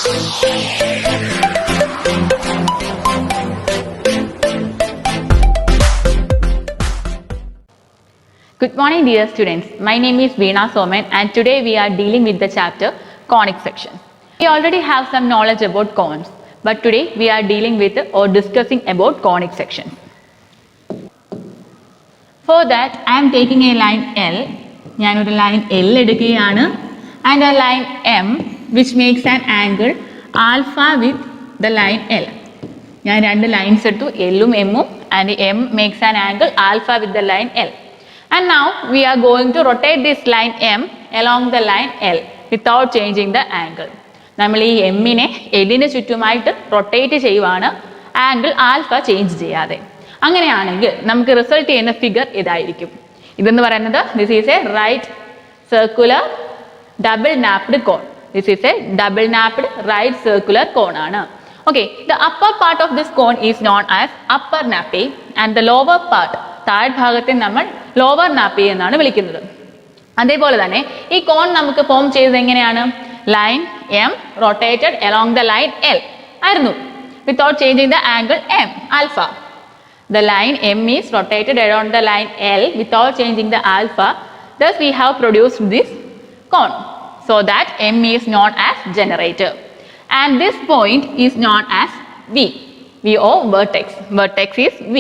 Good morning dear students, my name is Veena Soman and today we are dealing with the chapter conic section. We already have some knowledge about cones, but today we are dealing with or discussing about conic section. For that I am taking a line L, ഞാൻ ഒരു line L എടുക്കുകയാണ് and a line M which makes an angle alpha with the line L. ഞാൻ രണ്ട് lines എടുത്തു L ഉം M ഉം and M makes an angle alpha with the line L. And now we are going to rotate this line M along the line L without changing the angle. നമ്മൾ ഈ എമ്മിനെ എല്ലിന് ചുറ്റുമായിട്ട് rotate ചെയ്യുവാണ്, angle alpha change ചെയ്യാതെ. അങ്ങനെയാണെങ്കിൽ നമുക്ക് result ചെയ്യുന്ന ഫിഗർ ഇതായിരിക്കും. ഇതെന്ന് പറയുന്നത് this is a right circular double napped cone. This is a double napped right circular cone ആണ്. Okay, the upper part of this cone is known as upper nappe and the lower part താഴ്ഭാഗത്തെ നമ്മൾ lower nappy എന്നാണ് വിളിക്കുന്നത്. അതേപോലെ തന്നെ ഈ കോൺ നമുക്ക് form ചെയ്തത് എങ്ങനെയാണ്? Line M rotated along the line L ആയിരുന്നു, without changing the angle M alpha. The line M is rotated around the line L without changing the alpha. Thus we have produced this cone. So that M is known as generator. And this point is known as V. V or vertex. Vertex is V.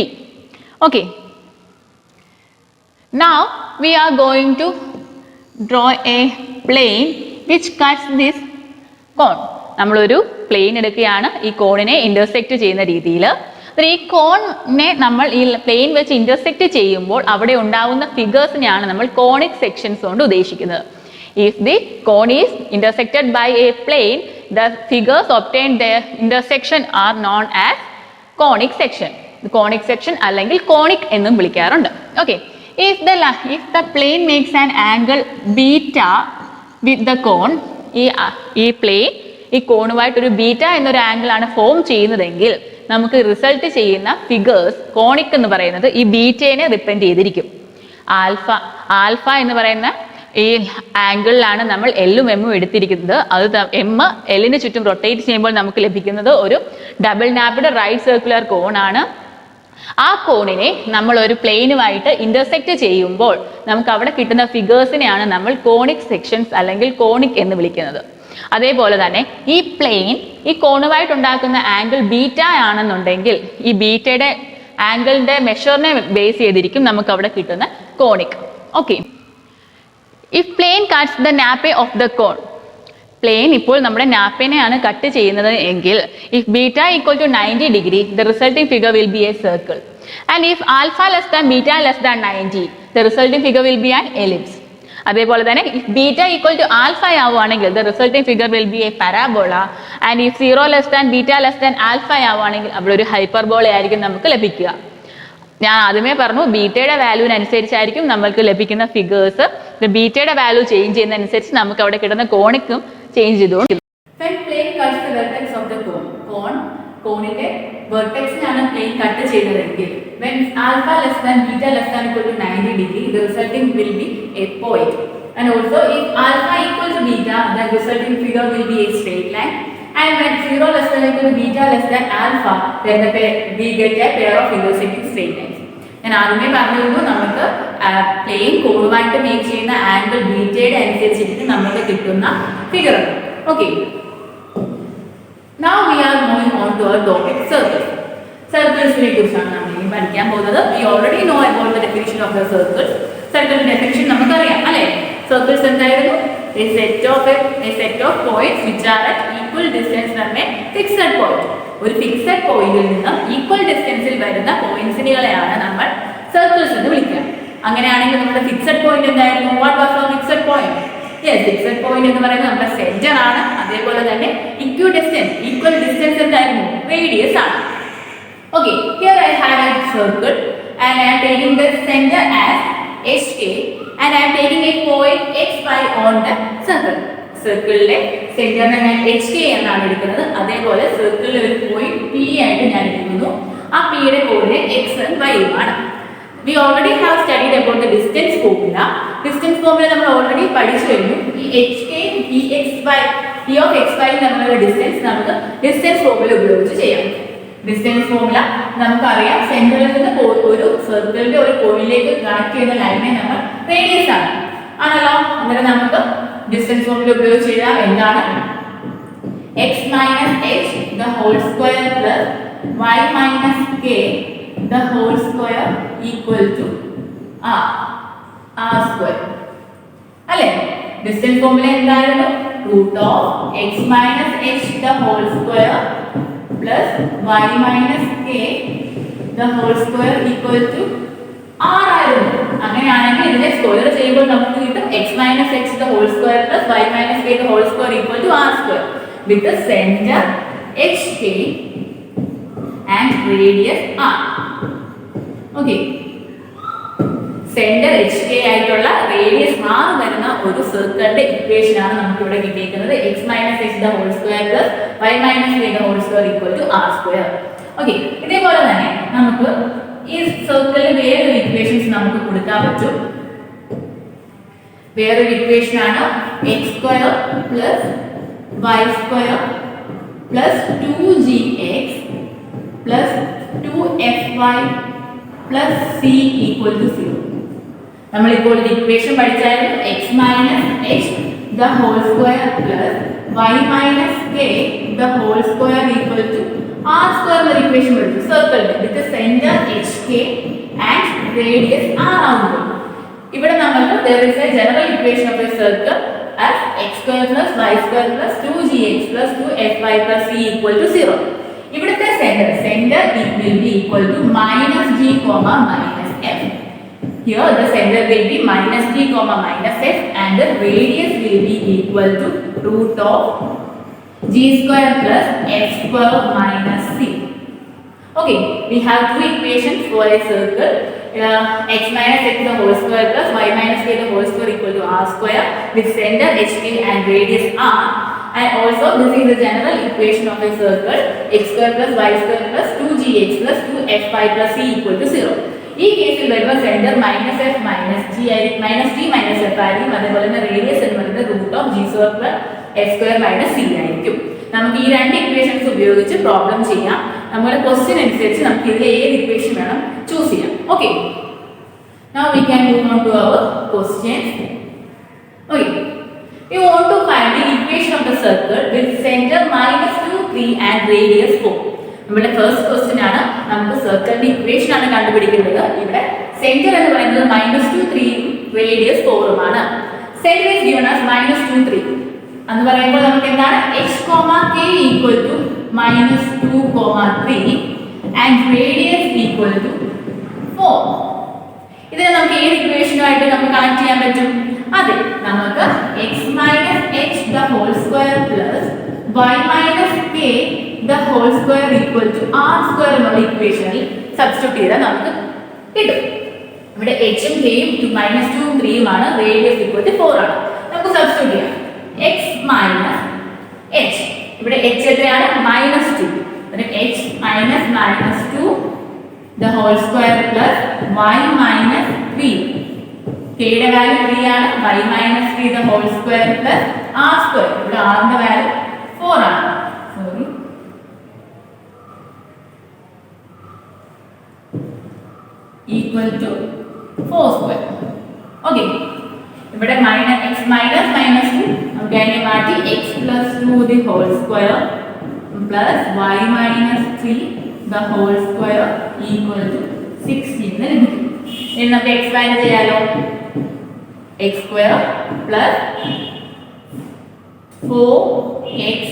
Okay. Now we are going to draw a plane which cuts this cone. നമ്മളൊരു plain എടുക്കുകയാണ് ഈ കോണിനെ intersect ചെയ്യുന്ന രീതിയിൽ. ഈ കോണിനെ നമ്മൾ ഈ പ്ലെയിൻ വെച്ച് ഇന്റർസെക്റ്റ് ചെയ്യുമ്പോൾ അവിടെ ഉണ്ടാവുന്ന ഫിഗേഴ്സിനെയാണ് നമ്മൾ കോണിക് സെക്ഷൻസ് കൊണ്ട് ഉദ്ദേശിക്കുന്നത്. If the cone is intersected by a plane, the figures obtained their intersection are known as conic section. Conic section അല്ലെങ്കിൽ കോണിക് എന്നും വിളിക്കാറുണ്ട്. Okay, if the plane makes an angle beta with the cone, ഈ plain ഈ കോണുമായിട്ട് ഒരു beta എന്നൊരു angle ആണ് form ചെയ്യുന്നതെങ്കിൽ നമുക്ക് റിസൾട്ട് ചെയ്യുന്ന ഫിഗേഴ്സ് കോണിക് എന്ന് പറയുന്നത് ഈ ബീറ്റയെ ഡിപ്പെൻഡ് ചെയ്തിരിക്കും. ആൽഫ എന്ന് പറയുന്ന ഈ ആംഗിളിലാണ് നമ്മൾ എല്ലും എമ്മും എടുത്തിരിക്കുന്നത്. അത് എം എല്ലിന് ചുറ്റും റൊട്ടേറ്റ് ചെയ്യുമ്പോൾ നമുക്ക് ലഭിക്കുന്നത് ഒരു double napped right circular cone ആണ്. ആ കോണിനെ നമ്മൾ ഒരു പ്ലെയിനുമായിട്ട് ഇന്റർസെക്റ്റ് ചെയ്യുമ്പോൾ നമുക്ക് അവിടെ കിട്ടുന്ന ഫിഗേഴ്സിനെയാണ് നമ്മൾ കോണിക് സെക്ഷൻസ് അല്ലെങ്കിൽ കോണിക് എന്ന് വിളിക്കുന്നത്. അതേപോലെ തന്നെ ഈ പ്ലെയിൻ ഈ കോണുമായിട്ട് ഉണ്ടാക്കുന്ന ആംഗിൾ ബീറ്റ ആണെന്നുണ്ടെങ്കിൽ ഈ ബീറ്റയുടെ ആംഗിളിന്റെ മെഷറിനെ ബേസ് ചെയ്തിരിക്കും നമുക്ക് അവിടെ കിട്ടുന്ന conic. Okay, if plane cuts the nappe of the cone, plane ഇപ്പോൾ നമ്മുടെ നാപ്പേനെയാണ് കട്ട് ചെയ്യുന്നത് എങ്കിൽ if beta equal to 90 degree the resulting figure will be a circle. And if alpha less than beta less than 90 the resulting figure will be an ellipse. അതേപോലെ തന്നെ if beta equal to alpha ആവുകയാണെങ്കിൽ the resulting figure will be a parabola. And if 0 less than beta less than alpha ആവുകയാണെങ്കിൽ അവിടെ ഒരു hyperbola ആയിരിക്കും നമുക്ക് ലഭിക്കുക. ഞാൻ ആദ്യമേ പറഞ്ഞു ബീറ്റയുടെ വാല്യൂവിനനുസരിച്ചായിരിക്കും നമ്മൾക്ക് ലഭിക്കുന്ന ഫിഗേഴ്സ്. ബീറ്റയുടെ വാല്യൂ ചേഞ്ച് ചെയ്യുന്നതനുസരിച്ച് നമുക്ക് അവിടെ കിട്ടുന്ന കോണിക്കും ചേഞ്ച് ചെയ്തുകൊണ്ട്. കോണിന്റെ വെർട്ടെക്സിനാണ് പ്ലെയിൻ കട്ട് ചെയ്യുന്നതെങ്കിൽ when alpha less than beta less than equal to 90 degree the resulting will be a point. And also if alpha equal to beta the resulting figure will be a straight line. And when 0 less than equal to beta less than alpha then we get a pair of intersecting straight lines. ഞാൻ ആദ്യമേ പറഞ്ഞിരുന്നു നമുക്ക് plain കോണുമായിട്ട് make ചെയ്യുന്ന angle ബീറ്റയുടെ അനുസരിച്ചിട്ട് നമുക്ക് കിട്ടുന്ന figure. Okay, now we are moving on to our topic circles. സർക്കിൾസിനെ കുറിച്ചാണ് നമ്മൾ ഇനി പഠിക്കാൻ പോകുന്നത്. we already know about the definition of the circles. സർക്കിളിന്റെ ഡെഫിനിഷൻ നമുക്കറിയാം അല്ലേ? സർക്കിൾസ് എന്തായിരുന്നു? a set of points which are at equal distance from a fixed point. ഒരു ഫിക്സഡ് പോയിന്റിൽ നിന്ന് ഈക്വൽ ഡിസ്റ്റൻസിൽ വരുന്ന പോയിന്റ്സിനെയാണ് നമ്മൾ സർക്കിൾസ് എന്ന് വിളിക്കുക. അങ്ങനെയാണെങ്കിൽ നമ്മുടെ ഫിക്സഡ് പോയിന്റ് എന്തായിരുന്നു? What was our fixed point? Yes, fixed point എന്ന് പറയുന്നത് നമ്മുടെ സെന്റർ ആണ്. അതേപോലെ തന്നെ ഈക്വൽ ഡിസ്റ്റൻസ് എന്തായിരുന്നു? റേഡിയസ് ആണ്. Okay, here I have a circle and I am taking the center as HK and I am taking a point XY on the circle. സർക്കിളിലെ സെന്ററിനെ ഞാൻ HK എന്നാണ് എടുക്കുന്നത്. അതേപോലെ സർക്കിളിലെ ഒരു പോയിന്റ് P ആയിട്ട് ഞാൻ എടുക്കുന്നു. ആ Pയുടെ കോർഡിനേറ്റ് X and Y ആണ്. We already have studied about the distance formula. Distance formula നമ്മൾ ഓൾറെഡി പഠിച്ചു കഴിഞ്ഞു. ഈ HK, PXY p of x y തമ്മിലുള്ള ഡിസ്റ്റൻസ് നമുക്ക് ഡിസ്റ്റൻസ് ഫോർമുല ഉപയോഗിച്ച് ചെയ്യാം. ഡിസ്റ്റൻസ് ഫോർമുല നമുക്കറിയാം, സെന്ററിൽ നിന്ന് ഒരു സർക്കിളിന്റെ ഒരു പോയിന്റിലേക്ക് കണക്ട് ചെയ്യുന്ന ലൈനെ നമ്മൾ റേഡിയസ് ആണല്ലോ. അന്നേരം നമുക്ക് ഡിസ്റ്റൻസ് ഫോർമുല ഉപയോഗിച്ച് ചെയ്യാം. എന്താണ്? x minus h the whole square plus y minus k the whole square equal to r square. അല്ലേ? ഡിസ്റ്റൻസ് ഫോർമുല എന്തായിരുന്നു? root of x minus h the whole square plus y minus k the whole square equal to r ആയിരുന്നു. അങ്ങനെയാണെങ്കിൽ ഇതിനെ square ചെയ്യുമ്പോൾ നമുക്ക് കിട്ടും x minus h the whole square plus y minus k the whole square equal to r square with the center hk and radius r. Okay, centre hk ആയിട്ടുള്ള radius r വരുന്ന ഒരു സർക്കിളിന്റെ ഇക്വേഷൻ ആണ് നമുക്ക് ഇവിടെ കിട്ടിയിരിക്കുന്നത്. x minus h the whole square plus y minus k the whole square equal to r square. Okay, ഇതേപോലെ തന്നെ നമുക്ക് ഈ സർക്കിളിൽ വേറൊരു ഇക്വേഷൻസ് നമുക്ക് കൊടുക്കാൻ പറ്റും. വേറൊരു ഇക്വേഷൻ ആണ് x square plus y square plus 2gx plus 2fy plus c equal to 0. നമ്മൾ ഇപ്പോൾ ഒരു equation പഠിച്ചായിരുന്നു. x minus h the whole square plus y minus k the whole square equal to r square എന്ന equation പഠിച്ചു. സർക്കിളിന്റെ വിത്ത് centre hk and radius r ആവുമ്പോൾ ഇവിടെ നമുക്ക് there is a general equation of a circle as x square plus y square plus 2gx plus 2fy plus c equal to 0. ഇവിടുത്തെ centre it will be equal to minus g comma minus f. Here the center will be minus g comma minus f and the radius will be equal to root of g square plus f square minus c. Okay, we have two equations for a circle. X minus x the whole square plus y minus k the whole square equal to r square with center hk and radius r. And also this is the general equation of a circle x square plus y square plus 2gx plus 2fy plus c equal to 0. ഈ കേസിൽ വരുമ്പോൾ centre minus F minus G minus F ആയിരിക്കും. അതേപോലെ തന്നെ radius എന്ന് പറയുന്നത് root of G square plus F square minus C ആയിരിക്കും. നമുക്ക് ഈ രണ്ട് ഇക്വേഷൻസ് ഉപയോഗിച്ച് പ്രോബ്ലം ചെയ്യാം. നമ്മുടെ ക്വസ്റ്റ്യൻ അനുസരിച്ച് നമുക്ക് ഇതിൽ ഏത് ഇക്വേഷൻ വേണം ചൂസ് ചെയ്യാം. Okay, now we can move on to our questions. Okay, we want to find the equation of the circle with center minus 2, 3 and radius 4. നമ്മുടെ ഫസ്റ്റ് ക്വസ്റ്റ്യൻ ആണ്. നമുക്ക് സർക്കിളിന്റെ ഇക്വേഷൻ ആണ് കണ്ടുപിടിക്കേണ്ടത്. ഇവിടെ സെന്റർ എന്ന് പറയുന്നത് -2, 3 റേഡിയസ് 4 ആണ്. സെന്റർ ഈസ് ഗിവൺ ആസ് -2, 3 എന്ന് പറയുമ്പോൾ നമുക്ക് എന്താണ് h, k equal to -2, 3 and radius equal to 4. ഇതിനെ നമുക്ക് ഏത് ഇക്വേഷനുമായിട്ട് നമുക്ക് കണക്ട് ചെയ്യാൻ പറ്റും? അതെ, നമുക്ക് x minus h the whole square plus y minus k the whole square equal to r square എന്നുള്ള ഇക്വേഷനിൽ സബ്സ്റ്റിറ്റ്യൂട്ട് ചെയ്താൽ നമുക്ക് കിട്ടും. ഇവിടെ h ഉം k ഉം -2 ഉം 3 ഉം ആണ്. റേഡിയസ് equal to 4 ആണ്. നമുക്ക് സബ്സ്റ്റിറ്റ്യൂട്ട് ചെയ്യാം. x minus h, ഇവിടെ h എത്രയാണ്? -2. പിന്നെ h minus -2 the whole square plus y minus 3. k യുടെ വാല്യൂ 3 ആണ്. y minus 3 the whole square plus r square. ഇവിടെ r ന്റെ വാല്യൂ 4 ആണ്. Sorry, equal to 4 square. Okay, ഇവിടെ x minus -2 നമുക്ക് അതിനെ മാറ്റി x plus 2 the whole square plus y minus 3 the whole square equal to 16 എന്ന് ലഭിക്കും. ഇനി നമുക്ക് എക്സ്പാൻഡ് ചെയ്യാലോ. x square plus 4x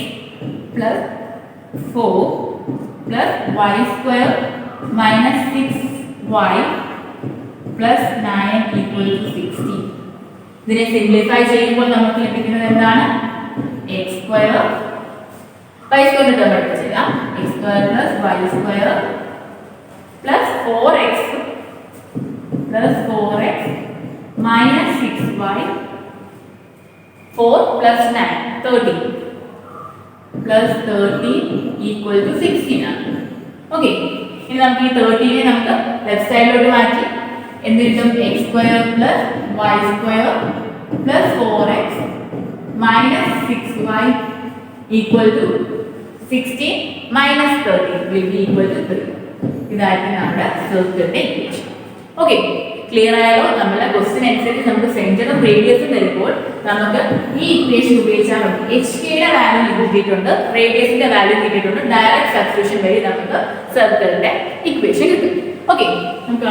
plus 4 plus y square minus 6y plus 9 equal to 16. ഇതിനെ സിംപ്ലിഫൈ ചെയ്യുമ്പോൾ നമുക്ക് ലഭിക്കുന്നത് എന്താണ്? x square y square term എടുത്ത് ചെയ്യാം. x square plus y square plus 4x plus 4x minus 6y 4 plus 9 13 plus 30 equal to 16 ആണ്. Okay, ഇനി നമുക്ക് ഈ 30നെ നമുക്ക് ലെഫ്റ്റ് സൈഡിലോട്ട് മാറ്റി എന്ത് കിട്ടും? x square plus y square plus 4x minus 6y equal to 16 minus 13 will be equal to 3. ഇതായിരിക്കും നമ്മുടെ സർക്കിളിന്റെ ഇക്വേഷൻ. ഓക്കെ, ക്ലിയർ ആയാലോ? നമ്മുടെ ക്വസ്റ്റ്യൻ അനുസരിച്ച് നമുക്ക് സെന്ററും റേഡിയസും തരുമ്പോൾ നമുക്ക് ഈ ഇക്വേഷൻ ഉപയോഗിച്ചാൽ മതി. എച്ച് കെയുടെ വാല്യൂ കിട്ടിയിട്ടുണ്ട്, റേഡിയസിന്റെ വാല്യൂ കിട്ടിയിട്ടുണ്ട്. ഡയറക്റ്റ് സബ്സ്റ്റിറ്റ്യൂഷൻ വഴി നമുക്ക് സർക്കിളിന്റെ ഇക്വേഷൻ കിട്ടും. ഓക്കെ, നമുക്ക്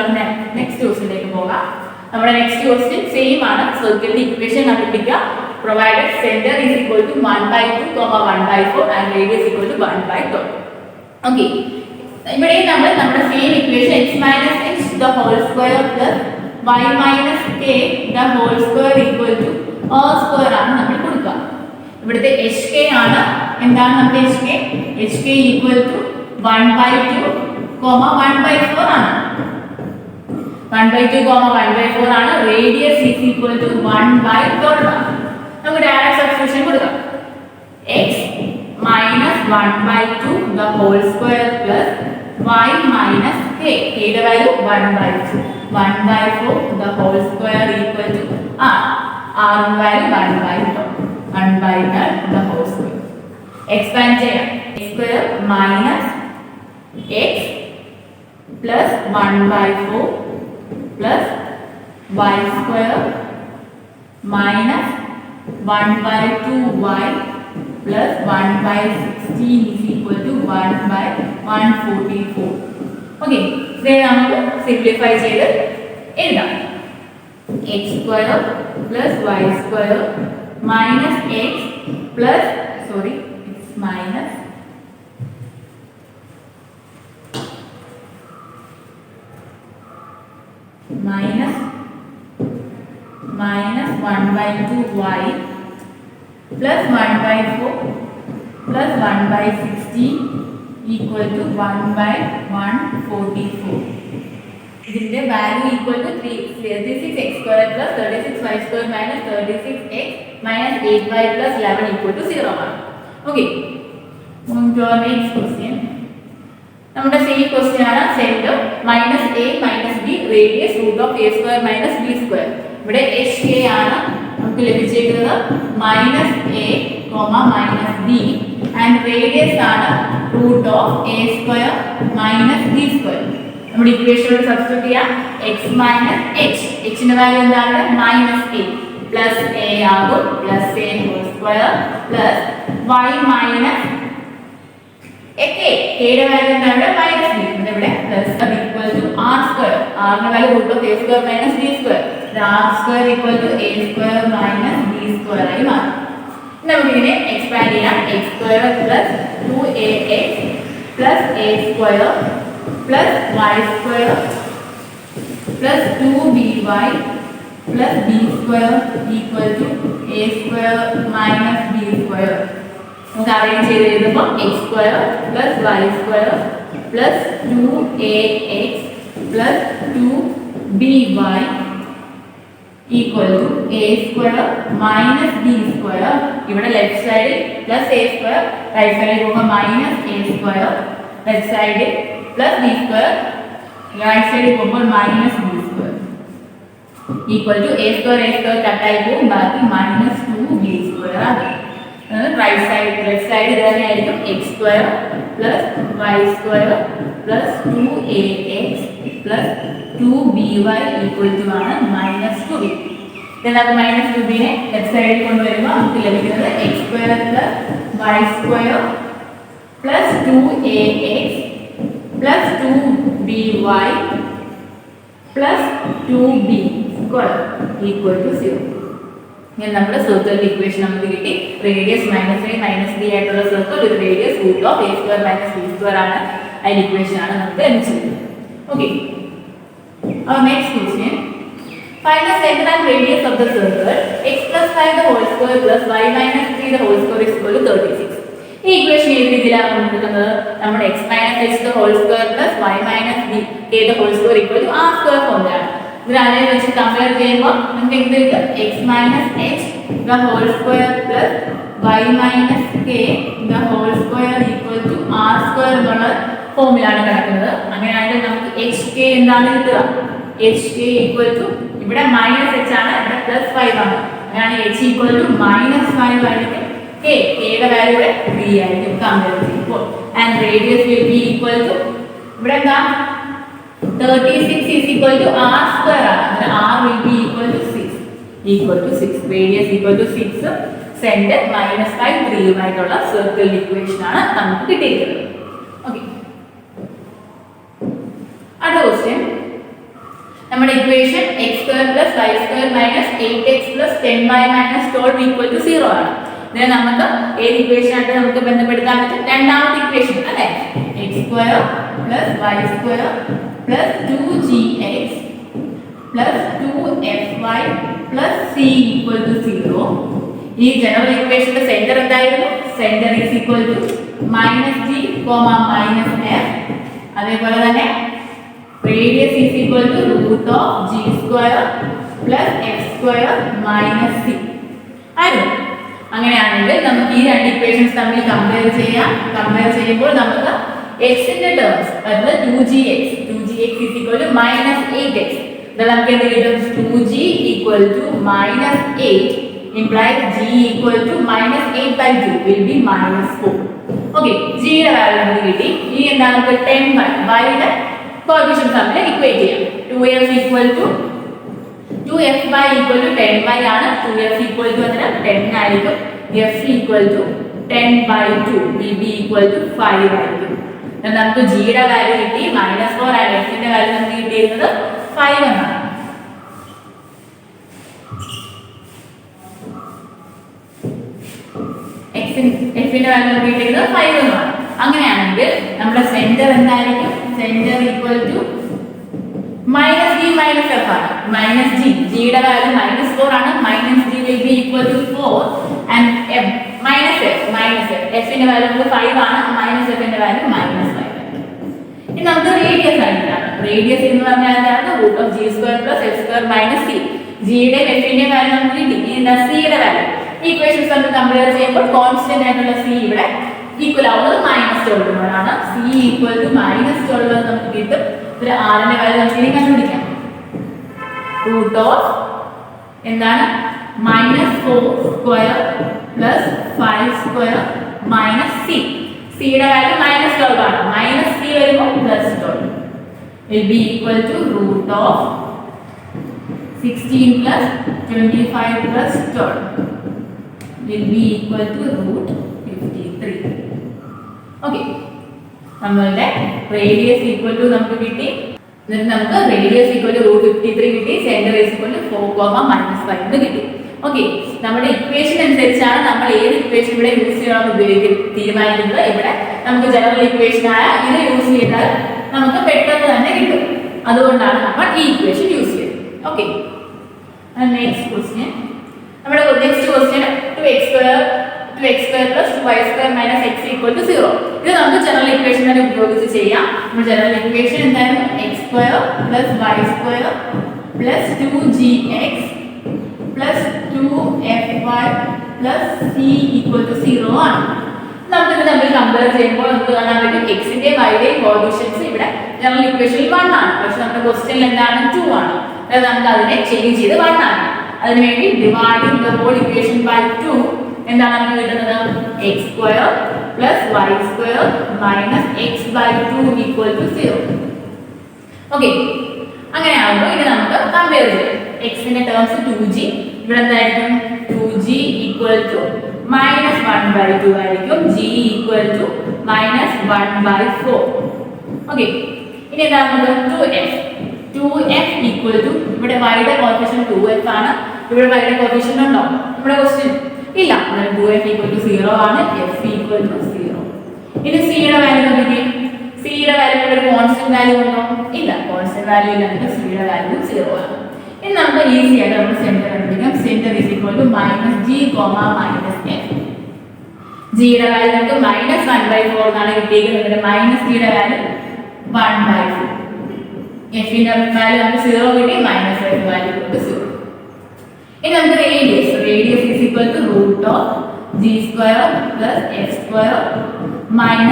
നെക്സ്റ്റ് ക്വസ്റ്റ്യനിലേക്ക് പോകാം. നമ്മുടെ നെക്സ്റ്റ് ക്വസ്റ്റ്യൻ സെയിം ആണ്. സർക്കിളിന്റെ ഇക്വേഷൻ കണ്ടുപിടിക്കുക. provided center is equal to 1/2, 1/4 and radius equal to 1/12. Okay, ഇവിടെ നമ്മൾ നമ്മുടെ same equation x minus h the whole square plus y minus k the whole square equal to r square ആണ് നമ്മൾ കൊടുക്കുക. ഇവിടുത്തെ hk ആണ്. എന്താണ് നമ്മുടെ hk equal to 1/2, 1/4 ആണ്. 1/2, 1/4 ആണ്. radius is equal to 1/12 ആണ്. നമുക്ക് ഡയറക്റ്റ് സബ്സ്റ്റിറ്റ്യൂഷൻ കൊടുക്കാം. x minus 1/2 the whole square plus y minus k. k യുടെ value 1/2. 1/4 the whole square equal to r. r ന്റെ value 1/12. 1/12 the whole square. Expand ചെയ്യാം. x square minus x plus 1/4 plus y square minus 1/2y plus 1/16 is equal to 1/144. Okay, ഇത് നമുക്ക് simplify ചെയ്ത് എഴുതാം. x square plus y square minus x plus x minus minus 1/2y plus 1/4 plus 1/16 equal to 1/144. ഇതിന്റെ value equal to 36x square plus 36y square minus 36x minus 8y plus 11 equal to 0 ആണ്. Okay, moving to our next question. നമ്മുടെ same question ആണ്. Centre minus a minus b radius root of a square minus b square. ഇവിടെ hk ആണ് നമുക്ക് ലഭിച്ചിരിക്കുന്നത്. minus a, minus b and radius ആണ് root of a square minus b square. നമ്മുടെ ഇക്വേഷനിൽ substitute ചെയ്യാം. x minus h, h ന്റെ value എന്താണ്? minus a plus a ആകും plus a whole square plus y minus k, k യുടെ value എന്താണ്? minus b. ഇവിടെ plus equal to r square. r ന്റെ value root of a square minus b square. r square equal to a square minus b square ആയി മാറും. നമുക്ക് ഇതിനെ expand ചെയ്യാം. x square plus 2ax plus a square plus y square plus 2by plus b square equal to a square minus b square. നമുക്ക് arrange ചെയ്ത് എഴുതുമ്പോൾ x square plus y square plus 2ax plus 2by equal to a square minus b square. ഇവിടെ left സൈഡിൽ plus a square, right സൈഡിൽ പോകുമ്പോൾ minus a square, left സൈഡിൽ plus b square, right സൈഡിൽ പോകുമ്പോൾ minus b square equal to a square കട്ടായി പോകും, ബാക്കി minus 2b square ആണ്. റൈറ്റ് സൈഡ് ലെഫ്റ്റ് സൈഡ് ഇത് തന്നെയായിരിക്കും. x square plus y square plus 2ax plus 2by equal to ആണ് minus 2b. നമുക്ക് minus 2b നെ ലെഫ്റ്റ് സൈഡിൽ കൊണ്ടുവരുമ്പോൾ നമുക്ക് ലഭിക്കുന്നത് x square plus y square plus 2ax plus 2by plus 2b square equal to 0. ഇങ്ങനെ നമ്മുടെ സർക്കിളിന്റെ ഇക്വേഷൻ നമുക്ക് കിട്ടി. റേഡിയസ് -a - b ആയിട്ടുള്ള circle with radius root of a square minus b square ആണ്. അതിന്റെ ഇക്വേഷൻ ആണ് നമുക്ക് ലഭിച്ചത്. Okay, our next question. Find the center and radius of the circle. x plus 5 the whole square plus y minus 3 the whole square is equal to 36. ഈ equation ഏത് രീതിയിലാണ് കൊടുക്കുന്നത്? നമ്മുടെ x minus h the whole square plus y minus b k the whole square equal to r square ഫോമിലാണ്. ഇതിനെ വെച്ച് compare ചെയ്യുമ്പോൾ നമുക്ക് എന്ത് കിട്ടും? x minus h the whole square plus y minus k the whole square equal to r square എന്നുള്ള ഫോമിലാണ് കിടക്കുന്നത്. അങ്ങനെയാണെങ്കിൽ നമുക്ക് hk എന്താണ് കിട്ടുക? hk equal to ഇവിടെ -h ആണ്, ഇവിടെ +5 ആണ്. അങ്ങനെയാണ് h equal to -5 ആയിരിക്കും. k യുടെ വാല്യൂ ഇവിടെ 3 ആയിരിക്കും കമ്പയർ ചെയ്യുമ്പോൾ and radius will be equal to ഇവിടെ എന്താ 36 is equal to r square ആണ് r will be equal to 6 radius equal to 6 center -5 3 ആയിട്ടുള്ള സർക്കിൾ ഇക്വേഷൻ ആണ് നമുക്ക് കിട്ടിയിരിക്കുന്നത്. ഓക്കേ, അടുത്ത ക്വസ്റ്റ്യൻ നമ്മുടെ equation x² + y² - 8x + 10y - 12 = 0 ആണ്. ഇതിനെ നമുക്ക് ഏത് ഇക്വേഷൻ ആയിട്ട് നമുക്ക് ബന്ധപ്പെടുത്താൻ പറ്റും? രണ്ടാമത്തെ ഇക്വേഷൻ അല്ലേ, x² + y² + 2gx + 2fy + c = 0. ഈ ജനറൽ ഇക്വേഷന്റെ സെന്റർ എന്തായിരുന്നു? Centre is equal to -g, -f. അതേപോലെ തന്നെ radius is equal to √g² + f² - c ആയിരുന്നു. അങ്ങനെയാണെങ്കിൽ നമുക്ക് ഈ രണ്ട് ഇക്വേഷൻസ് തമ്മിൽ കമ്പയർ ചെയ്യാം. കമ്പയർ ചെയ്യുമ്പോൾ നമുക്ക് x ന്റെ ടേംസ് അതായത് 2gx is equal to -8x. അപ്പോൾ നമുക്ക് എന്ത് കിട്ടും? 2g = -8 implies g = -8/2 will be -4. Okay, g യുടെ വാല്യൂ നമുക്ക് കിട്ടി. ഇനി എന്താണ്? നമുക്ക് 10y യുടെ കോഎഫിഷ്യന്റ് തമ്മിൽ ഇക്വേറ്റ് ചെയ്യാം. 2f = 2fy = 10y ആണ്. 2f = 10 ആയിരിക്കും. f = 10/2 will be equal to 5 ആയിരിക്കും. നമുക്ക് g യുടെ വാല്യൂ കിട്ടി -4 ആണ്. f ന്റെ വാല്യൂ നമുക്ക് കിട്ടിയിരുന്നത് 5 എന്നാണ്. f ന്റെ വാല്യൂ നമുക്ക് കിട്ടിയിരുന്നത് 5 എന്നാണ്. അങ്ങനെയാണെങ്കിൽ നമ്മുടെ സെന്റർ എന്തായിരിക്കും? Centre equal to -g - f ആണ്. -g യുടെ വാല്യൂ -4 ആണ്. -g will be equal to 4 and f f ന്റെ വാല്യൂ നമുക്ക് 5 ആണ്. -f ന്റെ വാല്യൂ -5 ആണ്. ഇനി നമുക്ക് റേഡിയസ് കണ്ടുപിടിക്കാം. റേഡിയസ് എന്ന് പറഞ്ഞാൽ എന്താണ്? √g² + f² - c. g യുടെ f ന്റെ വാല്യൂ നമുക്ക് കിട്ടി. ഇനി എന്താ? c യുടെ വാല്യൂ ഇക്വേഷൻസ് നമ്മൾ കമ്പയർ ചെയ്യുമ്പോൾ കോൺസ്റ്റന്റ് ആയിട്ടുള്ള c ഇവിടെ ഈക്വൽ ആവുന്നത് -12 ആണ്. c = -12 നമുക്ക് കിട്ടും. ഒരു r ന്റെ വാല്യൂ നമുക്ക് ഇനി കണ്ടുപിടിക്കാം. എന്താണ്? -4² + 5² - c. c യുടെ വാല്യൂ -12 ആണ്. -c വരുമ്പോൾ +12 will be equal to √16 + 25 + 12 will be equal to √53. Okay, നമ്മളുടെ റേഡിയസ് ഈക്വൽ ടു നമുക്ക് കിട്ടി. എന്നിട്ട് നമുക്ക് റേഡിയസ് ഈക്വൽ ടു √53 കിട്ടി. സെന്റർ ഈസ് ഈക്വൽ ടു 4, -5 എന്ന് കിട്ടി. ഓക്കേ, നമ്മുടെ ഇക്വേഷൻ അനുസരിച്ചാണ് നമ്മൾ ഏത് ഇക്വേഷൻ ഇവിടെ യൂസ് ചെയ്യണമെന്ന് തീരുമാനിക്കുന്നത്. ഇവിടെ നമുക്ക് ജനറൽ ഇക്വേഷൻ ആയ ഇത് യൂസ് ചെയ്താൽ നമുക്ക് പെട്ടെന്ന് തന്നെ കിട്ടും. അതുകൊണ്ടാണ് നമ്മൾ ഈ ഇക്വേഷൻ യൂസ് ചെയ്യുന്നത്. ഓക്കേ, നെക്സ്റ്റ് ക്വസ്റ്റ്യൻ നമ്മുടെ next question 2x² + 2y² - x = 0. ഇത് നമുക്ക് ജനറൽ ഇക്വേഷൻ തന്നെ ഉപയോഗിച്ച് ചെയ്യാം. നമ്മുടെ ജനറൽ ഇക്വേഷൻ എന്തായിരുന്നു? x² + y² + 2gx + 2fy + c = 0 ആണ്. നമുക്ക് ഇത് തമ്മിൽ കമ്പയർ ചെയ്യുമ്പോൾ നമുക്ക് കാണാൻ പറ്റും x ന്റെയും y ന്റെയും കോഎഫിഷ്യൻസ് ഇവിടെ ജനറൽ ഇക്വേഷനിൽ 1 ആണ്. പക്ഷെ നമ്മുടെ ക്വസ്റ്റ്യനിൽ എന്താണ്? 2 ആണ്. അതായത് നമുക്ക് അതിനെ ചേഞ്ച് ചെയ്ത് 1 ആണ്. അതിനുവേണ്ടി dividing the whole equation by 2 എന്താണ് നമുക്ക് കിട്ടുന്നത്? x² + y² - x/2 = 0. ഓക്കേ, അങ്ങനെയാകുമ്പോൾ ഇത് നമുക്ക് കമ്പയർ ചെയ്യാം. x ന്റെ ടേംസ് 2g ഇവിടെ എന്തായിരിക്കും? 2g = -1/2 ആയിരിക്കും. g = -1/4. ഓക്കേ, ഇനി എന്താണ് നമുക്ക്? 2f = ഇവിടെ y യുടെ കോഎഫിഷ്യന്റ് 2f ആണ്. ഇവിടെ y യുടെ കോഎഫിഷ്യന്റ് ഉണ്ടോ നമ്മുടെ ക്വസ്റ്റ്യൻ? ഇല്ല. എന്നാൽ 2f = 0 ആണ്. f = 0. ഇനി c യുടെ വാല്യൂ നോക്കിക്കേ. c യുടെ വാല്യൂ ഒരു കോൺസ്റ്റന്റ് വാല്യൂ ഉണ്ടോ? ഇല്ല, കോൺസ്റ്റന്റ് വാല്യൂ ഇല്ലെങ്കിൽ c യുടെ വാല്യൂ 0 ആണ്. ഇനി നമുക്ക് ഈസി ആയിട്ട് നമ്മൾ സെന്റർ കണ്ടുപിടിക്കാം. Centre is equal to -g, -f. g യുടെ വാല്യൂ നമുക്ക് -1/4 എന്നാണ് കിട്ടിയിരിക്കുന്നത്. -c യുടെ വാല്യൂ 1/4. f ന്റെ വാല്യൂ നമുക്ക് 0 കിട്ടി. -f value 0. ഇനി നമുക്ക് radius is equal to √g² + f²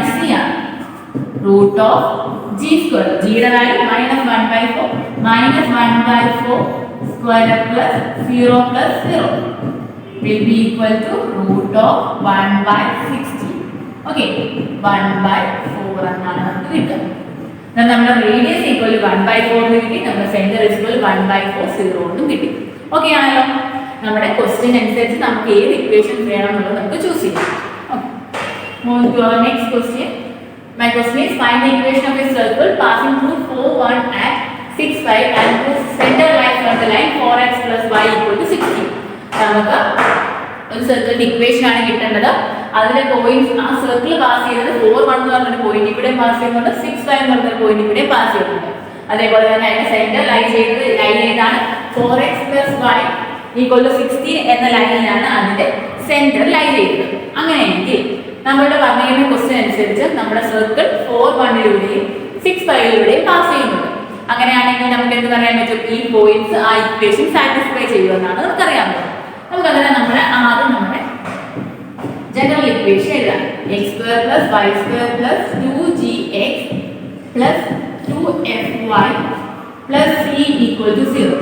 - c ആണ്. √g², g യുടെ value -1/4 -1/4 square + 0 + 0 will be equal to root of 1 by 60. Okay, 1 by 4 എന്നാണ് നമുക്ക് കിട്ടുക. നമ്മുടെ റേഡിയസ് ഈക്വൽ 1 by 4 എന്ന് കിട്ടി, നമ്മുടെ സെന്റർ ഈക്വൽ 1 by 4 0 എന്നും കിട്ടി. ഓക്കെ ആണല്ലോ. നമ്മുടെ ക്വസ്റ്റ്യൻ അനുസരിച്ച് നമുക്ക് ഏത് ഇക്വേഷൻസ് വേണം എന്നുള്ളത് നമുക്ക് ചൂസ് ചെയ്യാം. Move to our next question. My question is find the equation of a circle passing through 4, 1 at 6, 5 and whose center lies on the line 4x plus y equal to 60. നമുക്ക് ഒരു സർക്കിളിന്റെ equation ആണ് കിട്ടേണ്ടത്. അതിലെ points ആ circle pass ചെയ്തത് 4, 1 എന്ന് പറഞ്ഞൊരു പോയിന്റ് ഇവിടെ പാസ് ചെയ്യുന്നുണ്ട്, 6, 5 എന്ന് പറഞ്ഞൊരു പോയിന്റ് ഇവിടെ പാസ് ചെയ്യുന്നുണ്ട്. അതേപോലെ തന്നെ അതിന്റെ സെന്റർ ലൈൻ ഏതാണ് 4x plus y equal to 60 എന്ന ലൈനിലാണ് അതിന്റെ സെന്റർ ലൈൻ ചെയ്തത്. അങ്ങനെയെങ്കിൽ നമ്മളുടെ പറഞ്ഞിരിക്കുന്ന ക്വസ്റ്റ്യൻ അനുസരിച്ച് നമ്മുടെ സർക്കിൾ 4, 1ലൂടെയും 6, 5ലൂടെയും പാസ് ചെയ്യുന്നുണ്ട്. അങ്ങനെയാണെങ്കിൽ നമുക്ക് എന്ത് പറയാൻ പറ്റും? ഈ പോയിന്റ്സ് ആ ഇക്വേഷൻ സാറ്റിസ്ഫൈ ചെയ്യുമെന്നാണ് നമുക്കറിയാവുന്നത്. നമുക്കതിനെ നമ്മുടെ ആദ്യം നമ്മുടെ ജനറൽ ഇക്വേഷൻ എഴുതാം. x square plus y square plus 2gx plus 2fy plus c equal to 0.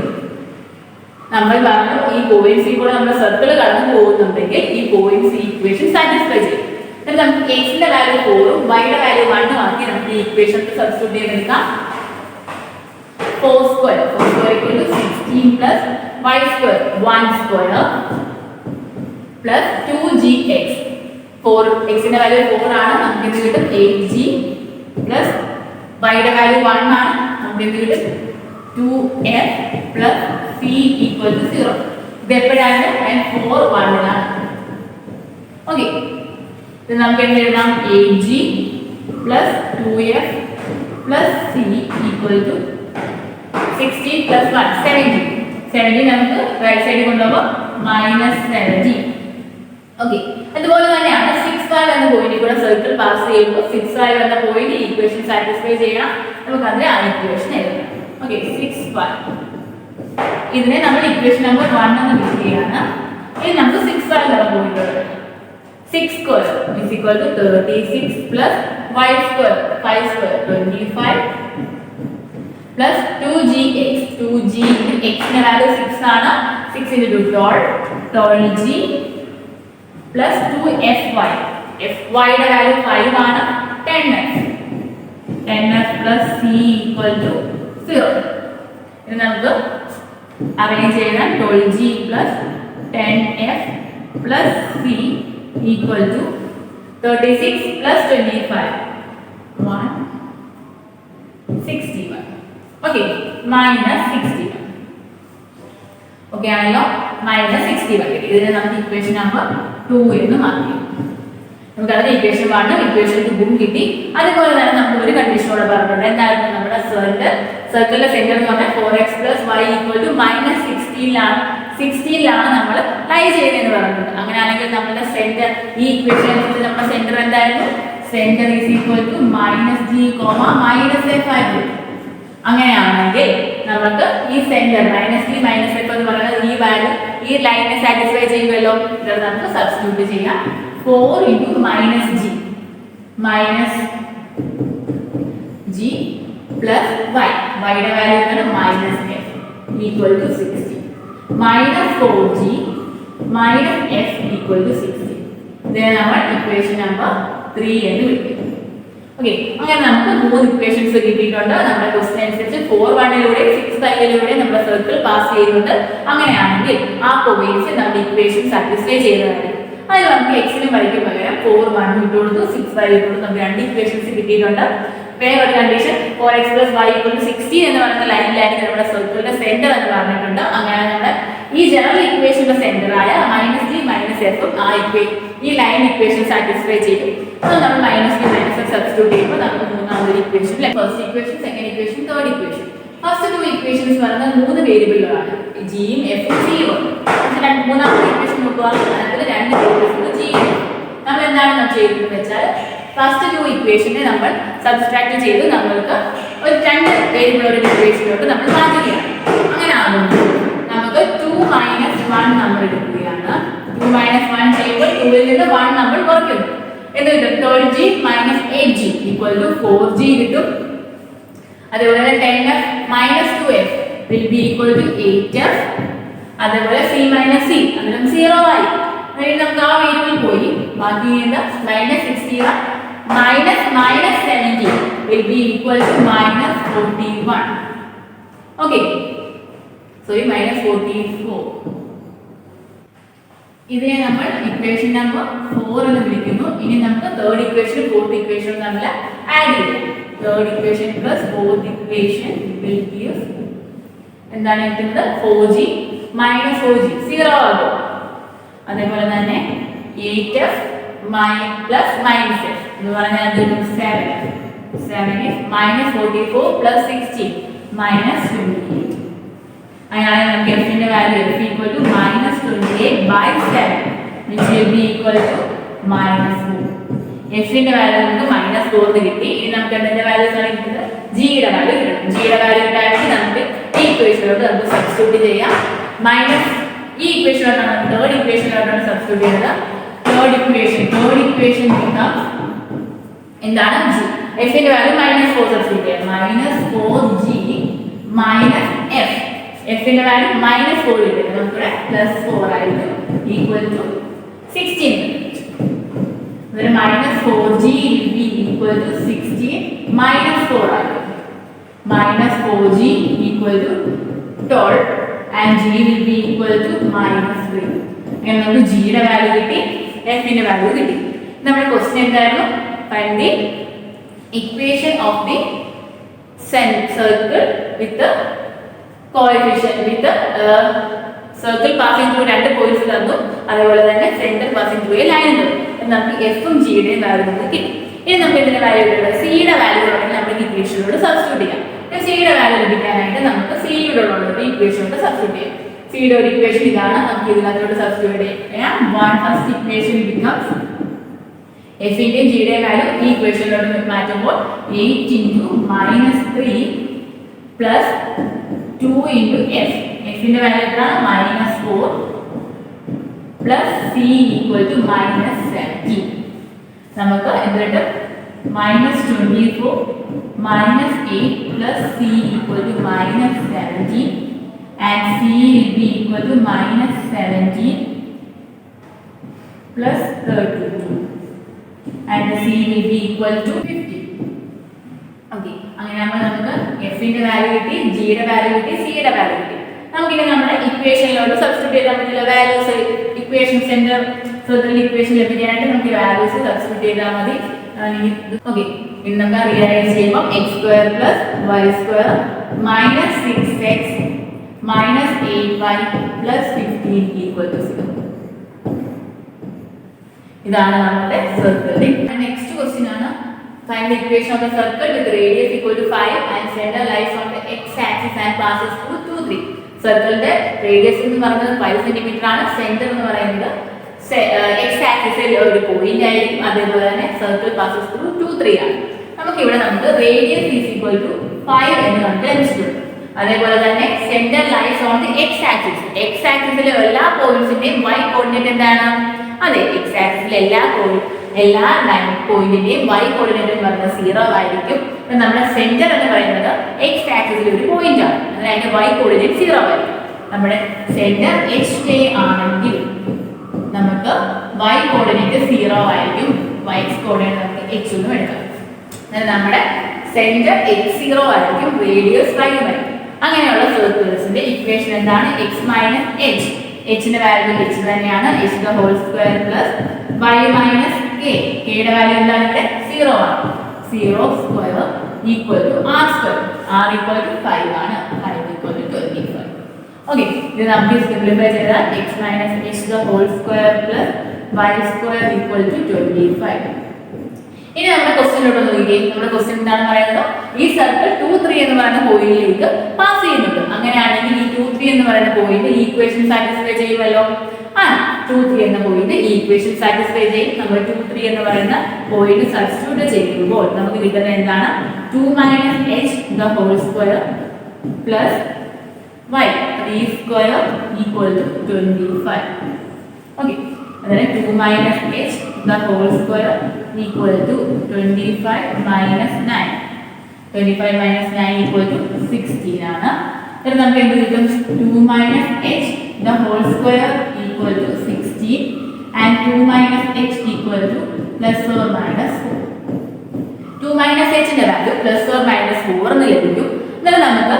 നമ്മൾ പറഞ്ഞു ഈ പോയിന്റ്സ് കൂടെ നമ്മുടെ സർക്കിൾ കടന്നു പോകുന്നുണ്ടെങ്കിൽ ഈ പോയിന്റ്സ് ഇക്വേഷൻ സാറ്റിസ്ഫൈ ചെയ്യും. എന്നിട്ട് നമുക്ക് എക്സിന്റെ വാല്യൂ 4ഉം വൈയുടെ വാല്യൂ 1ഉം ആക്കി നമുക്ക് ഈ ഇക്വേഷനിൽ സബ്സ്റ്റിറ്റ്യൂട്ട് ചെയ്തെടുക്കാം. 4 square equal to 16 plus y square 1 square plus 2gx. 4 x ന്റെ വാല്യൂ 4 ആണ്, നമുക്ക് എന്ത് കിട്ടും? 8g plus y യുടെ വാല്യൂ 1 ആണ്, നമുക്ക് എന്ത് കിട്ടും? 2f plus c equal to 0. ഇത് എപ്പോഴാണ്? 4, 1 ആണ്. ഓക്കെ, ഇത് നമുക്ക് എന്ത് എഴുതാം? 8g plus 2f plus c equal to 60 plus 1 70. 70 നമുക്ക് റൈറ്റ് സൈഡിൽ കൊണ്ടുപോകുമ്പോൾ -70. ഓക്കെ, അതുപോലെ തന്നെയാണ് 6, 5 എന്ന പോയിന്റിൽ കൂടെ സർക്കിൾ പാസ് ചെയ്യുമ്പോൾ 6, 5 എന്ന പോയിന്റ് ഈക്വേഷൻ സാറ്റിസ്ഫൈ ചെയ്യണം. നമുക്ക് അതിനെ ആ ഈക്വേഷൻ എഴുതാം. ഓക്കെ, 6, 5 ഇതിനെ നമ്മൾ ഇക്വേഷൻ നമ്പർ 1 എന്ന് വിളിക്കുകയാണ്. ഇനി നമുക്ക് 6, 5 എന്ന പോയിന്റ് ഉണ്ട്. 6 square is equal to 36 plus y square 5 square 25 plus 2gx. 2g x ന്റെ വാല്യൂ 6 ആണ്, 6 into 12g plus 2fy. fy യുടെ വാല്യൂ 5 ആണ്, 10f. 10f plus c equal to 0. ഇത് നമുക്ക് അറേഞ്ച് ചെയ്താൽ 12g plus 10f plus c equal to 36 plus 25 161. Okay, minus 61. Okay ആണല്ലോ, minus 61. ഇതിനെ നമുക്ക് ഇക്വേഷൻ നമ്പർ 2 എന്ന് മാറ്റി. നമുക്ക് അതിന്റെ ഇക്വേഷൻ 1 ഇക്വേഷൻ 2 കിട്ടി. അതുപോലെ തന്നെ നമുക്ക് ഒരു കണ്ടീഷനോടെ പറഞ്ഞിട്ടുണ്ട്. എന്തായിരുന്നു? നമ്മുടെ സർക്കിളിന്റെ സെന്റർ എന്ന് പറഞ്ഞാൽ 4x plus y equal to -16ലാണ് നമ്മൾ ലൈ ചെയ്തതെന്ന് പറഞ്ഞിട്ടുണ്ട്. അങ്ങനെയാണെങ്കിൽ നമ്മുടെ സെന്റർ ഈ ഇക്വേഷൻ അനുസരിച്ച് നമ്മുടെ സെന്റർ എന്തായിരുന്നു? Centre is equal to -g, -f ആയിരുന്നു. അങ്ങനെയാണെങ്കിൽ നമുക്ക് ഈ സെന്റർ -g, -f എന്ന് പറയുന്നത് ഈ വാല്യൂ ഈ ലൈനിനെ സാറ്റിസ്ഫൈ ചെയ്യുമല്ലോ. ഇത് നമുക്ക് സബ്സ്റ്റിറ്റ്യൂട്ട് ചെയ്യാം. 4 into -g plus y. y യുടെ വാല്യൂ എന്താണ്? -f equal to 60. -4g minus f equal to 60. ഇതിനെ നമ്മൾ ഇക്വേഷൻ നമ്പർ 3 എന്ന് വിളിക്കും. ഓക്കെ, അങ്ങനെ നമുക്ക് 3 ഇക്വേഷൻസ് കിട്ടിയിട്ടുണ്ട്. നമ്മുടെ ക്വസ്റ്റ്യൻ അനുസരിച്ച് 4, 1ലൂടെ 6, 5ലൂടെ നമ്മുടെ സർക്കിൾ പാസ് ചെയ്യുന്നുണ്ട്. അങ്ങനെയാണെങ്കിൽ ആ പോയിന്റ്സ് നമ്മുടെ ഇക്വേഷൻ സാറ്റിസ്ഫൈ ചെയ്യുന്നതായിരിക്കും. അതിൽ നമുക്ക് എക്സിനും വൈക്കും പകരം 4, 1 ഇട്ട് കൊടുത്തു, 6, 5 ഇട്ട് കൊടുത്തു. നമുക്ക് 2 ഇക്വേഷൻസ് കിട്ടിയിട്ടുണ്ട്. വേറൊരു condition 4x plus y equal to 16 എന്ന് പറയുന്ന ലൈനിലായിരിക്കും നമ്മുടെ സർക്കിളിന്റെ സെന്റർ എന്ന് പറഞ്ഞിട്ടുണ്ട്. അങ്ങനെ നമ്മുടെ ഈ ജനറൽ ഇക്വേഷന്റെ സെന്റർ ആയ -g -f ഈ ലൈൻ ഇക്വേഷൻ സാറ്റിസ്ഫൈ ചെയ്യും. അപ്പോൾ നമ്മൾ -g -f സബ്സ്റ്റിറ്റ്യൂട്ട് ചെയ്യുമ്പോൾ നമുക്ക് മൂന്നാമതൊരു equation, first equation, second equation, third equation. First 2 equations പറയുന്നത് 3 വേരിയബിളുകളാണ്, ജിയും എഫും സിയും ഉണ്ട്. മൂന്നാമത്തെ ഇക്വേഷൻ നോക്കുക, അതിൽ 2 വേരിയബിൾസ് ജി. നമ്മൾ എന്താണ് ചെയ്തതെന്ന് വെച്ചാൽ ഫസ്റ്റ് 2 ഇക്വേഷനെ നമ്മൾ സബ്സ്ട്രാക്ട് ചെയ്ത് നമ്മൾക്ക് ഒരു 2 വേരിയബിൾ ഒരു ഇക്വേഷനിലോട്ട് നമ്മൾ മാറ്റുകയാണ്. അങ്ങനെ ആകുമ്പോൾ നമുക്ക് 2 - 1 നമ്മൾ എടുക്കുകയാണ്. 2 - 1 ചെയ്യുമ്പോൾ 2ൽ നിന്ന് 1 നമ്മൾ കുറയ്ക്കുന്നു. എന്ത് കിട്ടും? 12g - 8g equal to 4g കിട്ടും. അതുപോലെ 10f - 2f will be equal to 8f അതേപോലെ സി മൈനസ് സി അതിലും 0 ആയി. നമുക്ക് ആ വേരിയബിൾ പോയി ബാക്കി -61 -17 will be equal to -41. Okay, sorry, -44. ഇതിനെ നമ്മൾ ഇക്വേഷൻ നമ്പർ 4 എന്ന് വിളിക്കുന്നു. ഇനി നമുക്ക് തേർഡ് ഇക്വേഷൻ ഫോർത്ത് ഇക്വേഷൻ തമ്മിൽ ആഡ് ചെയ്യാം. Third equation plus fourth equation will give എന്താണ് കിട്ടുന്നത് 4g - 4g 0 ആകും. അതേപോലെ തന്നെ 8f plus minus f എന്ന് പറഞ്ഞാൽ 7 is -44 plus 16 -28. അങ്ങനെയാണ് നമുക്ക് f ന്റെ value f equal to -28/7 which will be equal to -4. f ന്റെ വാല്യൂ നമുക്ക് -4 എന്ന് കിട്ടി. ഇനി നമുക്ക് എന്തിന്റെ വാല്യൂസ് ആണ് കിട്ടുന്നത്? g യുടെ വാല്യൂ കിട്ടണം. g യുടെ വാല്യൂ കിട്ടാനായിട്ട് നമുക്ക് ഈ ഇക്വേഷനിലോട്ട് നമുക്ക് സബ്സ്റ്റിറ്റ്യൂട്ട് ചെയ്യാം. ഈ ഇക്വേഷനിലോട്ടാണ് തേർഡ് ഇക്വേഷനിലോട്ടാണ് സബ്സ്റ്റിറ്റ്യൂട്ട് ചെയ്യുന്നത്. തേർഡ് ഇക്വേഷൻ becomes എന്താണ് g. f ന്റെ വാല്യൂ -4 സബ്സ്റ്റിറ്റ്യൂട്ട് ചെയ്യാം. -4g - f. f ന്റെ വാല്യൂ -4 കിട്ടും. നമുക്ക് ഇവിടെ +4 ആയിരിക്കും equal to 16. ഇവിടെ -4g will be equal to 16 -4 ആയിരിക്കും. -4g equal to 12 and g will be equal to -3. അങ്ങനെ നമുക്ക് g യുടെ വാല്യൂ കിട്ടി, f ന്റെ വാല്യൂ കിട്ടി. നമ്മുടെ ക്വസ്റ്റ്യൻ എന്തായിരുന്നു? Find the equation of the circle with coefficient with circle passing through രണ്ട് പോയിന്റ്സ് തന്നു, അതേപോലെ തന്നെ centre passing through A line തന്നു. നമുക്ക് എഫും ജിയുടെയും വാല്യൂ നമുക്ക് കിട്ടി. ഇനി നമുക്ക് ഇതിന്റെ വാല്യൂ കിട്ടുന്നത് സിയുടെ വാല്യൂ ആണെങ്കിൽ നമുക്ക് ഇക്വേഷനോട് സബ്സ്റ്റിറ്റ്യൂട്ട് ചെയ്യാം. സിയുടെ വാല്യൂ ലഭിക്കാനായിട്ട് നമുക്ക് സിയുടെ ഉള്ള ഇക്വേഷനോട് സബ്സ്റ്റിറ്റ്യൂട്ട് ചെയ്യാം. സിയുടെ ഒരു ഇക്വേഷൻ ഇതാണ്. നമുക്ക് ഇതിനകത്തോട് സബ്സ്റ്റിറ്റ്യൂട്ട് ചെയ്യാം. ഫസ്റ്റ് ഇക്വേഷൻ ബിക്കംസ് എഫിന്റെയും ജിയുടെയും വാല്യൂ ഈ ഇക്വേഷനിലോട്ട് മാറ്റുമ്പോൾ 8 × -3 പ്ലസ് 2 × f. എഫിന്റെ വാല്യൂ എത്രയാണ്? -4 പ്ലസ് സി ഈക്വൽ ടു -17. നമുക്ക് എന്ത് കിട്ടും? -24 -8 plus c equal to -17 and c will be equal to -17 plus 32 and c will be equal to 50. Okay, അങ്ങനെ നമുക്ക് f ന്റെ വാല്യൂ കിട്ടി, g യുടെ വാല്യൂ കിട്ടി, c യുടെ വാല്യൂ കിട്ടി. നമുക്ക് ഇനി നമ്മുടെ ഇക്വേഷനിലോട്ട് സബ്സ്റ്റിറ്റ്യൂട്ട് ചെയ്യാൻ പറ്റില്ല. Values equation centre circle equation ലഭിക്കാനായിട്ട് നമുക്ക് വാല്യൂസ് സബ്സ്റ്റിറ്റ്യൂട്ട് ചെയ്താൽ മതി. ഓക്കെ, ഇനി നമുക്ക് റിയലൈസ് ചെയ്യുമ്പോൾ x² + y² -6x -8y + 15 = 0. ഇതാണ് നമ്മുടെ സർക്കിളിന്റെ. നെക്സ്റ്റ് ക്വസ്റ്റ്യൻ ആണ് find the equation of the circle with radius = 5 and centre lies on the x axis and passes through 2, 3. സർക്കിളിന്റെ റേഡിയസ് എന്ന് പറയുന്നത് 5 സെന്റിമീറ്റർ ആണ്. സെന്റർ എന്ന് പറയുന്നത് x ആക്സിസിൽ ഒരു പോയിന്റ് ആയിരിക്കും. അതേപോലെ തന്നെ സർക്കിൾ പാസസ് ത്രൂ 2, 3 ആണ്. നമുക്ക് റേഡിയസ് = 5 എന്ന് നമുക്ക് ലഭിച്ചിട്ടുണ്ട്. അതേപോലെ തന്നെ centre lies on the x axis. x ആക്സിസിലെ എല്ലാ പോയിന്റ്സിന്റെയും y കോർഡിനേറ്റ് എന്താണ്? അതെ, x ആക്സിസിലെ എല്ലാ പോയിന്റിന്റെയും y കോർഡിനേറ്റ് എന്ന് പറയുന്നത് 0 ആയിരിക്കും. നമ്മുടെ സെന്റർ എന്ന് പറയുന്നത് x ആക്സിസിൽ ഒരു പോയിന്റ് ആണ്. അതിന്റെ y കോർഡിനേറ്റ് 0 ആയിരിക്കും. നമ്മുടെ സെന്റർ HK ആണെങ്കിൽ നമുക്ക് y കോർഡിനേറ്റ് 0 ആയിരിക്കും. y കോർഡിനേറ്റ് നമുക്ക് x എന്ന് എടുക്കാം. നമ്മുടെ സെന്റർ x0 ആയിരിക്കും, റേഡിയസ് 5 ആയിരിക്കും. അങ്ങനെയുള്ള സർക്കിൾസിന്റെ ഇക്വേഷൻ എന്താണ്? x - h. h ന്റെ വാല്യൂ h തന്നെയാണ്, h² + y - k. k യുടെ വാല്യൂ എന്താണ്? ഇവിടെ 0 ആണ്. 0² = r². r = 5 ആണ്. 5 = 25. ഓക്കെ, ഇത് നമുക്ക് സിംപ്ലിഫൈ ചെയ്താൽ x - h² + y² = 25. ഇനി നമ്മുടെ ക്വസ്റ്റ്യനിലോട്ട് നോക്കിക്കേ. നമ്മുടെ ക്വസ്റ്റ്യൻ എന്താണ് പറയുന്നത്? ഈ സർക്കിൾ 2, 3 എന്ന് പറയുന്ന പോയിന്റിലേക്ക് പാസ് ചെയ്യുന്നുണ്ട്. അങ്ങനെയാണെങ്കിൽ ഈ 2, 3 എന്ന് പറയുന്ന പോയിന്റ് ഈ ഇക്വേഷൻ സാറ്റിസ്ഫൈ ചെയ്യുമല്ലോ. 2, 3 എന്ന പോയിന്റ് ഈ ഇക്വേഷൻ സാറ്റിസ്ഫൈ ചെയ്യും. നമ്മൾ 2, 3 എന്ന് പറയുന്ന പോയിന്റ് സബ്സ്റ്റിറ്റ്യൂട്ട് ചെയ്യുമ്പോൾ നമുക്ക് കിട്ടുന്നത് എന്താണ്? 2 - h² + y 3² = 25. ഓക്കെ, അതായത് 2 - h² = 25 - 9. 25 - 9 = 16 ആണ്. എന്നിട്ട് നമുക്ക് എന്ത് കിട്ടും? 2 - h the whole square equal to 16 and 2 minus h equal to plus or minus 4. 2 minus h ന്റെ വാല്യൂ plus or minus 4 എന്ന് ലഭിക്കും. എന്നിട്ട് നമുക്ക്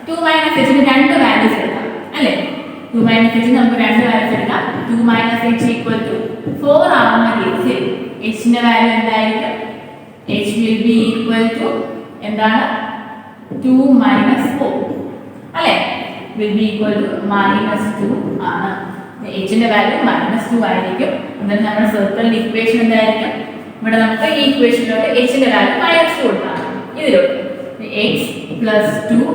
2 minus h ന് രണ്ട് വാല്യൂസ് എടുക്കാം അല്ലേ? 2 minus h നമുക്ക് രണ്ട് വാല്യൂസ് എടുക്കാം. 2 minus h equal to 4 ആവുന്ന കേസിൽ h ന്റെ വാല്യൂ എന്തായിരിക്കും? h will be equal to എന്താണ്? 2 minus 4 അല്ലേ? will be equal to minus 2 ആണ്. h ന്റെ വാല്യൂ -2 ആയിരിക്കും. എന്നിട്ട് നമ്മുടെ സർക്കിളിന്റെ ഇക്വേഷൻ എന്തായിരിക്കും? ഇവിടെ നമുക്ക് ഈ ഇക്വേഷനിലോട്ട് h ന്റെ വാല്യൂ -2 കൊടുക്കാം. ഇതിലോട്ട് x plus 2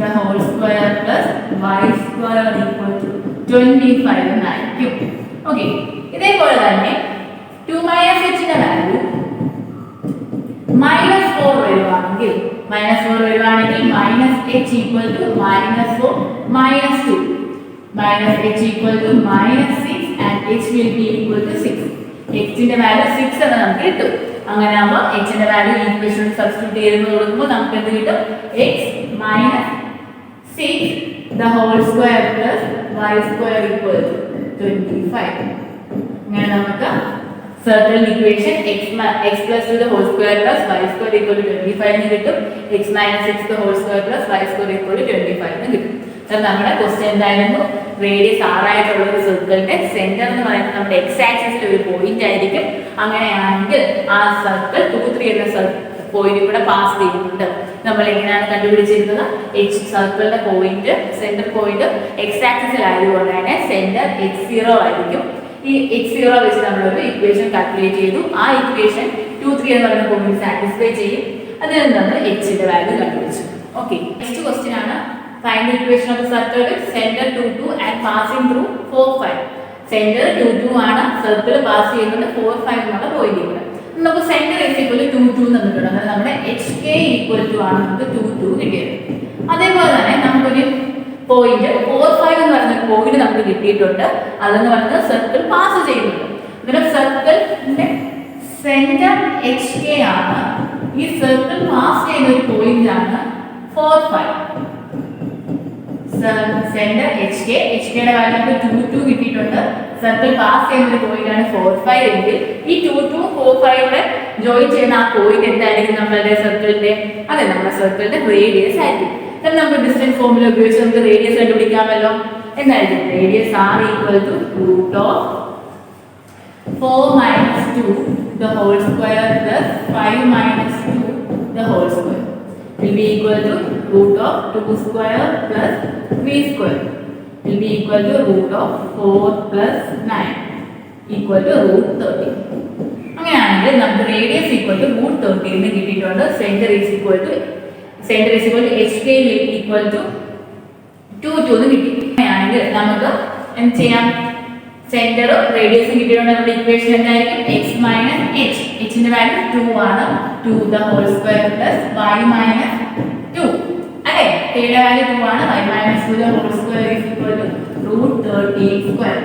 the whole square plus y square equal to 25 എന്നായിരിക്കും. ഓക്കെ, ഇതേപോലെ തന്നെ 2 minus h ന്റെ വാല്യൂ -4 വരുവാണെങ്കിൽ -4 വരുവാണെങ്കിൽ -h equal to -4 -2 -h equal to -6 and h will be equal to 6. x ന്റെ വാല്യൂ 6 എന്ന് നമുക്ക് കിട്ടും. അങ്ങനെ ആവുമ്പോൾ h ന്റെ വാല്യൂ ഈക്വേഷനിൽ സബ്സ്റ്റിറ്റ്യൂട്ട് ചെയ്ത് കൊടുക്കുമ്പോൾ നമുക്ക് എന്ത് കിട്ടും? x minus 6 the whole square plus y square equal to 25. അങ്ങനെ നമുക്ക് circle equation x plus 2 the whole square plus y square equal to 25 എന്ന് കിട്ടും. x minus 6 the whole square plus y square equal to 25 എന്ന് കിട്ടും. അപ്പോൾ നമ്മുടെ question എന്തായിരുന്നു? Radius r ആയിട്ടുള്ള ഒരു സർക്കിളിന്റെ സെന്റർ എന്ന് പറയുന്നത് നമ്മുടെ x ആക്സിസിൽ ഒരു പോയിന്റ് ആയിരിക്കും. അങ്ങനെയാണെങ്കിൽ ആ സർക്കിൾ 2 3 എന്ന പോയിന്റ് കൂടെ പാസ് ചെയ്യുന്നുണ്ട്. നമ്മൾ എങ്ങനെയാണ് കണ്ടുപിടിച്ചിരുന്നത്? h സർക്കിളിന്റെ പോയിന്റ് സെന്റർ പോയിന്റ് x ആക്സിസിൽ ആയതുകൊണ്ട് തന്നെ സെന്റർ x0 ആയിരിക്കും. ഈ x0 വെച്ച് നമ്മൾ ഒരു ഇക്വേഷൻ കാൽക്കുലേറ്റ് ചെയ്തു. ആ ഇക്വേഷൻ 2 3 എന്ന് പറയുന്ന പോയിന്റ് സാറ്റിസ്ഫൈ ചെയ്യും. അതിൽ നിന്ന് നമ്മൾ h ന്റെ വാല്യൂ കണ്ടുപിടിച്ചു. ഓക്കെ, നെക്സ്റ്റ് ക്വസ്റ്റ്യൻ ആണ് find the equation of the circle with center 2 2 and passing through 4 5. Centre 2 2 ആണ്, സർക്കിൾ പാസ് ചെയ്യുന്നത് 4 5 എന്നുള്ള പോയിന്റ് ഇവിടെ. നമുക്ക് സെന്റർ is equal to 2 2 എന്ന് തന്നിട്ടുണ്ട്. അതായത് നമ്മുടെ hk equal to ആണ് നമുക്ക് 2 2 കിട്ടിയത്. അതേപോലെ തന്നെ നമുക്കൊരു പോയിന്റ് 4 5 എന്ന് പറയുന്ന പോയിന്റ് നമുക്ക് കിട്ടിയിട്ടുണ്ട്. അതെന്ന് പറയുന്നത് സർക്കിൾ പാസ് ചെയ്യുന്നുണ്ട്. ഇതിന്റെ സർക്കിളിന്റെ സെന്റർ hk ആണ്. ഈ സർക്കിൾ പാസ് ചെയ്യുന്ന ഒരു പോയിന്റ് ആണ് 4 5. സെന്റർ hk യുടെ വാല്യൂ നമുക്ക് 2 2 കിട്ടിയിട്ടുണ്ട്. സർക്കിൾ പാസ് ചെയ്യുന്ന ഒരു പോയിന്റ് ആണ് 4 5 എങ്കിൽ ഈ 2 2 4 5 യുടെ ജോയിൻ ചെയ്യുന്ന ആ പോയിന്റ് എന്തായിരിക്കും? നമ്മളുടെ സർക്കിളിന്റെ അതെ നമ്മുടെ സർക്കിളിന്റെ റേഡിയസ് ആയിരിക്കും. then നമുക്ക് ഡിസ്റ്റൻസ് ഫോർമുല ഉപയോഗിച്ച് നമുക്ക് റേഡിയസ് കണ്ടുപിടിക്കാമല്ലോ. എന്തായിരിക്കും? Radius r equal to root of 4 minus 2 the whole square plus 5 minus 2 the whole square will be equal to root of 2 square plus 3 square will be equal to root of 4 plus 9 equal to root 30. അങ്ങനെയാണെങ്കിൽ നമുക്ക് radius equal to root 30 എന്ന് കിട്ടിയിട്ടുണ്ട്. Centre is equal to hk equal to 2 2 എന്ന് കിട്ടി. അങ്ങനെയാണെങ്കിൽ നമുക്ക് എന്ത് ചെയ്യാം? സെന്റർ റേഡിയസ് കിട്ടിയിട്ടുണ്ട്. നമ്മുടെ ഇക്വേഷൻ എന്തായിരിക്കും? x minus h. h ന്റെ വാല്യൂ 2 ആണ്. 2 the whole square plus y minus 2 അല്ലേ? k യുടെ വാല്യൂ 2 ആണ്. y minus 2 the whole square is equal to root 30 square.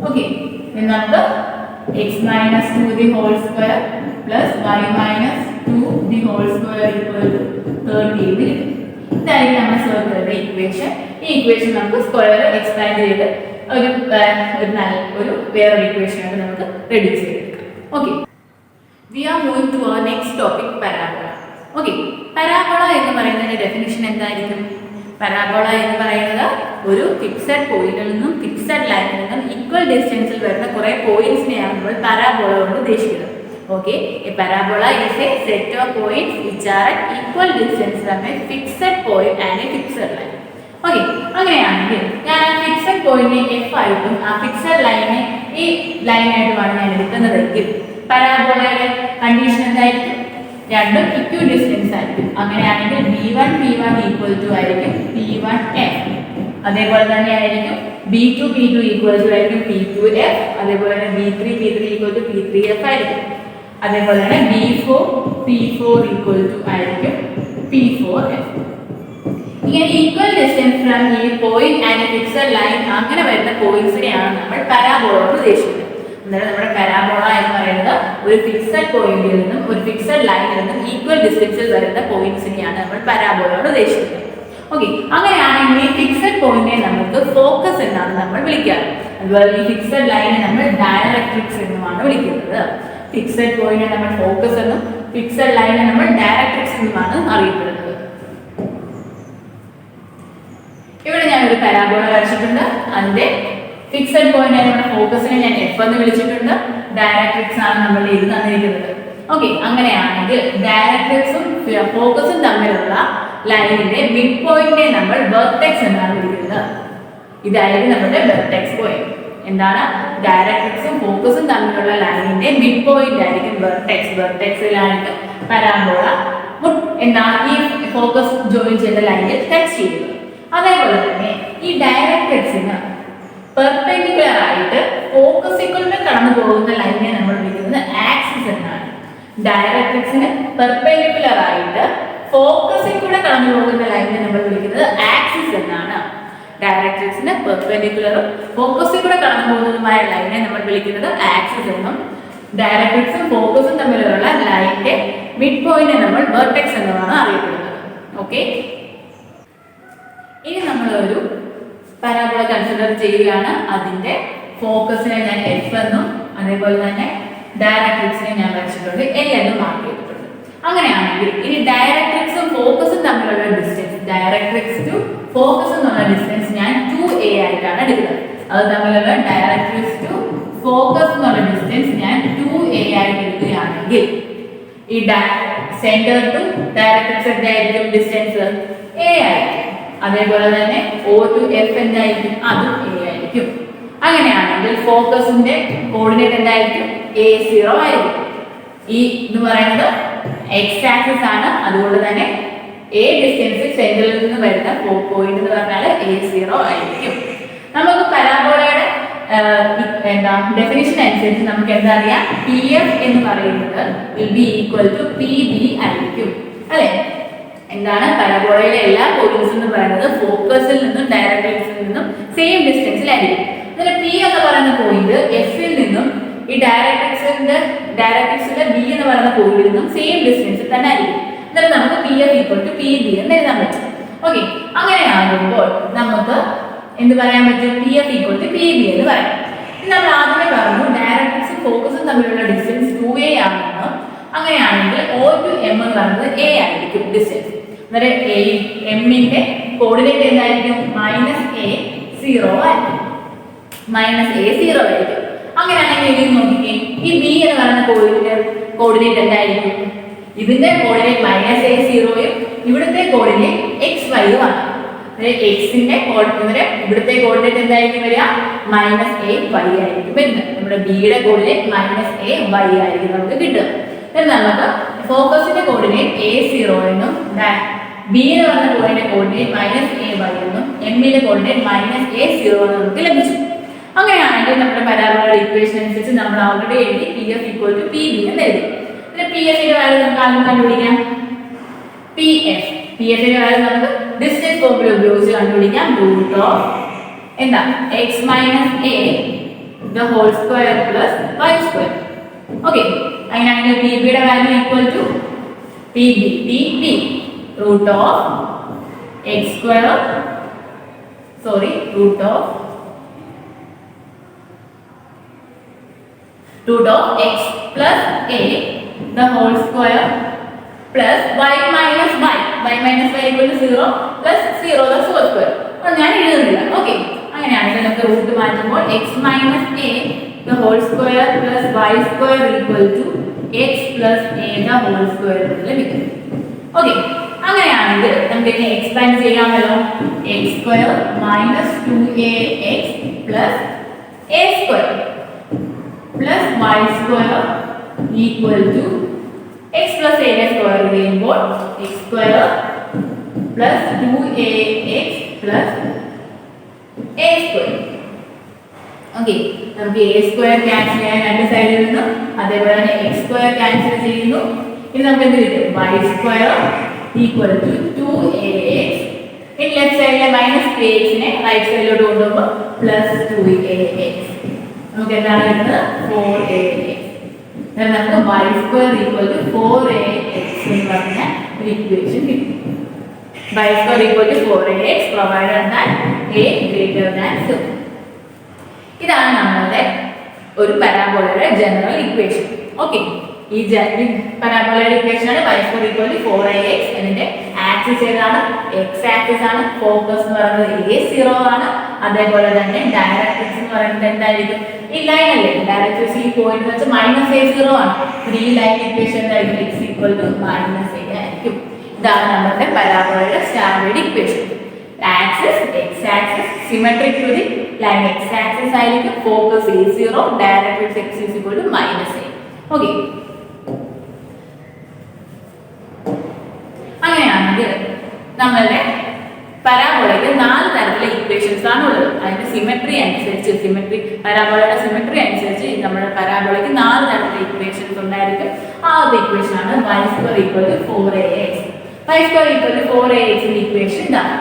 Okay, ഇനി നമുക്ക് x minus 2 the whole square plus y minus 2 the whole square equal to 30 എന്ന് കിട്ടും. ഇതായിരിക്കും നമ്മുടെ സർക്കിളിന്റെ ഇക്വേഷൻ. ഈ ഇക്വേഷൻ നമുക്ക് സ്ക്വയർ എക്സ്പാൻഡ് ചെയ്ത് ഒരു വേറൊരു ഇക്വേഷൻ ആയിട്ട് നമുക്ക് റെഡ്യൂസ് ചെയ്തെടുക്കാം. Okay, we are moving to our next topic parabola. Okay, parabola എന്ന് പറയുന്നതിന്റെ ഡെഫിനിഷൻ എന്തായിരിക്കും? പരാബോള എന്ന് പറയുന്നത് ഒരു ഫിക്സഡ് പോയിന്റിൽ നിന്നും ഫിക്സഡ് ലൈനിൽ നിന്നും ഈക്വൽ ഡിസ്റ്റൻസിൽ വരുന്ന കുറെ പോയിന്റ്സിനെയാണ് നമ്മൾ പരാബോള കൊണ്ട് ഉദ്ദേശിക്കുന്നത്. Okay, a parabola is a set of points which are at equal distance from a fixed point and a fixed line. Okay, അങ്ങനെയാണെങ്കിൽ ഞാൻ ആ ഫിക്സഡ് പോയിന്റിനെ f ആയിട്ടും ആ ഫിക്സഡ് ലൈനെ ഈ ലൈനായിട്ടുമാണ് ഞാൻ എടുക്കുന്നതെങ്കിൽ പരാബോളയുടെ കണ്ടീഷൻ എന്തായിരിക്കും? രണ്ടും ഇക്വൽ ഡിസ്റ്റൻസ് ആയിരിക്കും. അങ്ങനെയാണെങ്കിൽ b1 p1 equal to ആയിരിക്കും p1f. അതേപോലെ തന്നെ ആയിരിക്കും b2 p2 equal to ആയിരിക്കും p2f. അതേപോലെ തന്നെ b3 p3 equal to p3f ആയിരിക്കും. അതേപോലെ തന്നെ b4 p4 equal to ആയിരിക്കും p4f. ഇങ്ങനെ ഈക്വൽ ഡിസ്റ്റൻസ് ഫ്രം ഈ പോയിന്റ് ആൻഡ് ഫിക്സഡ് ലൈൻ അങ്ങനെ വരുന്ന പോയിന്റ്സിനെയാണ് നമ്മൾ പരാബോള കൊണ്ട് ഉദ്ദേശിക്കുന്നത്. അന്നേരം നമ്മുടെ പരാബോള എന്ന് പറയുന്നത് ഒരു ഫിക്സഡ് പോയിന്റിൽ നിന്നും ഒരു ഫിക്സഡ് ലൈനിൽ നിന്നും ഈക്വൽ ഡിസ്റ്റൻസിൽ വരുന്ന പോയിന്റ്സിനെയാണ് നമ്മൾ പരാബോള കൊണ്ട് ഉദ്ദേശിക്കുന്നത്. ഓക്കെ, അങ്ങനെയാണെങ്കിൽ ഈ ഫിക്സഡ് പോയിന്റിനെ നമുക്ക് ഫോക്കസ് എന്നാണ് നമ്മൾ വിളിക്കാറ്. അതുപോലെ ഈ ഫിക്സഡ് ലൈനെ നമ്മൾ ഡയറക്ട്രിക്സ് എന്നുമാണ് വിളിക്കുന്നത്. ഫിക്സഡ് പോയിന്റിനെ നമ്മൾ ഫോക്കസ് എന്നും ഫിക്സഡ് ലൈനെ നമ്മൾ ഡയറക്ട്രിക്സ് എന്നുമാണ് അറിയപ്പെടുന്നത്. ഇവിടെ ഞാൻ ഒരു പരാബോള വരച്ചിട്ടുണ്ട്. അതിന്റെ ഫിക്സഡ് പോയിന്റ് നമ്മുടെ ഫോക്കസിനെ ഞാൻ എഫ് എന്ന് വിളിച്ചിട്ടുണ്ട്. ഡയറക്ട്രിക്സ് ആണ് നമ്മൾ ഇത് തന്നിരിക്കുന്നത്. ഓക്കെ, അങ്ങനെയാണെങ്കിൽ ഡയറക്ട്രിക്സും ഫോക്കസും തമ്മിലുള്ള ലൈനിന്റെ മിഡ് പോയിന്റിനെ നമ്മൾ വെർട്ടെക്സ് എന്നാണ് വിളിക്കുന്നത്. ഇതായിരിക്കും നമ്മുടെ വെർട്ടെക്സ് പോയിന്റ്. എന്താണ്? ഡയറക്ട്രിക്സും ഫോക്കസും തമ്മിലുള്ള ലൈനിന്റെ മിഡ് പോയിന്റ് ആയിരിക്കും വെർട്ടെക്സ്. വെർട്ടെക്സിലായിരിക്കും പരാബോള എന്താണ് ഈ ഫോക്കസ് ജോയിൻ ചെയ്ത ലൈനിൽ ടച്ച് ചെയ്യുന്നത്. അതേപോലെ തന്നെ ഈ ഡയറക്ട്രിക്സിന് പെർപെൻഡിക്കുലർ ആയിട്ട് ഫോക്കസിലൂടെ കടന്നു പോകുന്ന ലൈനിനെ നമ്മൾ വിളിക്കുന്നത് ആക്സിസ് എന്നാണ്. ഡയറക്ട്രിക്സിന് പെർപെൻഡിക്കുലർ ആയിട്ട് ഫോക്കസിൽ കൂടെ കടന്നു പോകുന്ന ലൈനിനെ നമ്മൾ വിളിക്കുന്നത് ആക്സിസ് എന്നാണ്. ഡയറക്ട്രിക്സിന് പെർപെൻഡിക്കുലറും ഫോക്കസിൽ കൂടെ കടന്നു പോകുന്നതുമായ ലൈനിനെ നമ്മൾ വിളിക്കുന്നത് ആക്സിസ് എന്നും ഡയറക്ട്രിക്സും ഫോക്കസും തമ്മിലുള്ള ലൈനിന്റെ മിഡ് പോയിന്റിനെ നമ്മൾ വെർട്ടെക്സ് എന്നുമാണ് അറിയപ്പെടുന്നത്. ഓക്കെ, ഇനി നമ്മൾ ഒരു പരാബോള കൺസിഡർ ചെയ്യുകയാണ്. അതിന്റെ ഫോക്കസിനെ ഞാൻ എഫ് എന്നും അതേപോലെ തന്നെ ഡയറക്ട്രിക്സിനെ ഞാൻ വരച്ചിട്ടുണ്ട് എൽ എന്നും മാർക്ക് ചെയ്തിട്ടുണ്ട്. അങ്ങനെയാണെങ്കിൽ ഇനി ഡയറക്ട്രിക്സും ഫോക്കസും തമ്മിലുള്ള ഡിസ്റ്റൻസ്, ഡയറക്ട്രിക്സ് ടു ഫോക്കസ് എന്നുള്ള ഡിസ്റ്റൻസ് ഞാൻ 2a ആയിട്ടാണ് എടുക്കുന്നത്. അത് തമ്മിലുള്ള ഡയറക്ട്രിക്സ് ടു ഫോക്കസ് എന്നുള്ള ഡിസ്റ്റൻസ് ഞാൻ 2a ആയിട്ട് എടുക്കുകയാണെങ്കിൽ ഈ സെന്റർ ടു ഡയറക്ട്രിക്സ് എന്തായിരിക്കും ഡിസ്റ്റൻസ്? a ആയിരിക്കും. അതേപോലെ തന്നെ O to F എന്തായിരിക്കും? അതും a ആയിരിക്കും. അങ്ങനെയാണെങ്കിൽ ഫോക്കസിന്റെ കോർഡിനേറ്റ് എന്തായിരിക്കും? a0 ആയിരിക്കും. ഈ എന്ന് പറയുന്നത് എക്സ് ആക്സിസ് ആണ്. അതുകൊണ്ട് തന്നെ a ഡിസ്റ്റൻസ് സെന്ററിൽ നിന്ന് വരുന്ന പോയിന്റ് എന്ന് പറഞ്ഞാൽ a0 ആയിരിക്കും. നമുക്ക് പരാബോളയുടെ ഡെഫിനിഷൻ അനുസരിച്ച് നമുക്ക് എന്താ അറിയാം? PF എന്ന് പറയുന്നത് will be equal to PB ആയിരിക്കും അല്ലെ? എന്താണ്? പരാബോളയിലെ എല്ലാ പോയിന്റ്സ് എന്ന് പറയുന്നത് ഫോക്കസിൽ നിന്നും ഡയറക്ട്രിക്സിൽ നിന്നും സെയിം ഡിസ്റ്റൻസിലായിരിക്കും. അതിൽ P എന്ന് പറയുന്ന പോയിന്റ് എഫിൽ നിന്നും ഈ ഡയറക്ട്രിക്സിലെ ബി എന്ന് പറയുന്ന പോയിന്റിൽ നിന്നും സെയിം ഡിസ്റ്റൻസിൽ തന്നെ ആയിരിക്കും. എന്നിട്ട് നമുക്ക് PF equal to PB എന്ന് എഴുതാൻ പറ്റും. ഓക്കെ, അങ്ങനെയാകുമ്പോൾ നമുക്ക് എന്ത് പറയാൻ പറ്റും? PF equal to PB എന്ന് പറയാം. നമ്മൾ ആദ്യമേ പറഞ്ഞു ഡയറക്ട്രിക്സും ഫോക്കസും തമ്മിലുള്ള ഡിസ്റ്റൻസ് 2a ആണെന്ന്. അങ്ങനെയാണെങ്കിൽ O to M എന്ന് പറയുന്നത് a ആയിരിക്കും ഡിസ്റ്റൻസ്. എമ്മിന്റെ കോർഡിനേറ്റ് എന്തായിരിക്കും? -a0 ആയിരിക്കും. -a0 ആയിരിക്കും. അങ്ങനെയാണെങ്കിൽ ഇത് നോക്കിക്കേ, ഈ B എന്ന് പറയുന്ന കോർഡിനേറ്റ് എന്തായിരിക്കും? ഇതിന്റെ കോർഡിനേറ്റ് -a0യും ഇവിടുത്തെ കോർഡിനേറ്റ് xy ഉം ആണ്. എക്സിന്റെ ഇവിടുത്തെ കോർഡിനേറ്റ് എന്തായിരിക്കും വരിക? -ay ആയിരിക്കും വരുന്നത്. നമ്മുടെ ബിയുടെ കോർഡിനേറ്റ് -ay ആയിരിക്കും നമുക്ക് കിട്ടുക. നമുക്ക് ഫോക്കസിന്റെ കോർഡിനേറ്റ് a0 എന്നും ബി എന്ന് പറഞ്ഞ പോയിന്റ് കോർഡിനേറ്റ് -ay എന്നും എമ്മിന്റെ കോർഡിനേറ്റ് -a0 എന്നും നമുക്ക് ലഭിച്ചു. അങ്ങനെയാണെങ്കിൽ നമ്മുടെ പരാബോളയുടെ ഇക്വേഷൻ അനുസരിച്ച് നമ്മൾ ഓൾറെഡി എഴുതി PF equal to PB എന്ന് എഴുതി. PF ന്റെ വാല്യൂ നമുക്ക് ആദ്യം കണ്ടുപിടിക്കാം. PF ന്റെ വാല്യൂ നമുക്ക് ഡിസ്റ്റൻസ് ഫോർമുല ഉപയോഗിച്ച് കണ്ടുപിടിക്കാം. റൂട്ട് ഓഫ് എന്താ x - a the whole square plus y square. Okay, അങ്ങനെയാണെങ്കിൽ PB യുടെ value equal to PB root of x square root of x plus a the whole square plus y minus y equal to 0 plus 0 the whole square. അപ്പോൾ ഞാൻ എഴുതുന്നില്ല. Okay, അങ്ങനെയാണെങ്കിൽ നമുക്ക് root മാറ്റുമ്പോൾ x minus a the whole square plus y square equal to x plus a the whole square എന്ന് ലഭിക്കും. Okay, അങ്ങനെയാണെങ്കിൽ നമുക്ക് ഇതിനെ എക്സ്പാൻഡ് ചെയ്യാമല്ലോ. x square minus 2ax plus a square plus y square equal to x plus a square ചെയ്യുമ്പോൾ x square plus 2ax plus a square. Okay, നമുക്ക് a square cancel ചെയ്യാൻ രണ്ട് സൈഡിൽ നിന്നും, അതേപോലെ തന്നെ x square ക്യാൻസൽ ചെയ്യുന്നു. ഇനി നമുക്ക് എന്ത് കിട്ടും? y square equal to 2ax. ഇനി ലെഫ്റ്റ് സൈഡിലെ -3x നെ റൈറ്റ് സൈഡിലോട്ട് കൊണ്ടുപോകുമ്പോൾ +2ax. നമുക്ക് എന്താണ് കിട്ടുന്നത്? 4ax. നമുക്ക് y square equal to 4ax എന്ന് പറഞ്ഞ ഒരു ഇക്വേഷൻ കിട്ടും. y square equal to 4ax provided that a greater than 0. ഇതാണ് നമ്മളുടെ ഒരു പരാബോളയുടെ ജനറൽ ഇക്വേഷൻ. ഓക്കെ, ഈ പരാബോളയുടെ ഇക്വേഷൻ ആണ് y square equal to 4ax. ഇതിന്റെ ആക്സിസ് ഏതാണ്? x ആക്സിസ് ആണ്. ഫോക്കസ് എന്ന് പറയുന്നത് a0 ആണ്. അതേപോലെ തന്നെ ഡയറക്ട്രിക്സ് എന്ന് പറയുന്നത് എന്തായിരിക്കും? ഈ ലൈൻ അല്ലേ, ഡയറക്ട്രിക്സ് ഈ പോയിന്റ് വെച്ച് -a0 ആണ്. ഈ ലൈൻ ഇക്വേഷൻ എന്തായിരിക്കും? x equal to -a ആയിരിക്കും. ഇതാണ് നമ്മുടെ പരാബോളയുടെ standard equation. Axis x axis symmetric to the line x axis ആയിരിക്കും. Focus a0, directrix x is equal to -a. Okay, അങ്ങനെയാണെങ്കിൽ നമ്മളുടെ പരാബോളയ്ക്ക് 4 തരത്തിലുള്ള ഇക്വേഷൻസ് ആണ് ഉള്ളത്. അതിന്റെ സിമെട്രി അനുസരിച്ച് പരാബോളയുടെ സിമെട്രി അനുസരിച്ച് നമ്മുടെ പരാബോളയ്ക്ക് 4 തരത്തിലുള്ള ഇക്വേഷൻസ് ഉണ്ടായിരിക്കും. ആ ഒരു ഇക്വേഷൻ ആണ് y square equal to 4ax. y square equal to 4ax ന്റെ ഇക്വേഷൻ ഇതാണ്.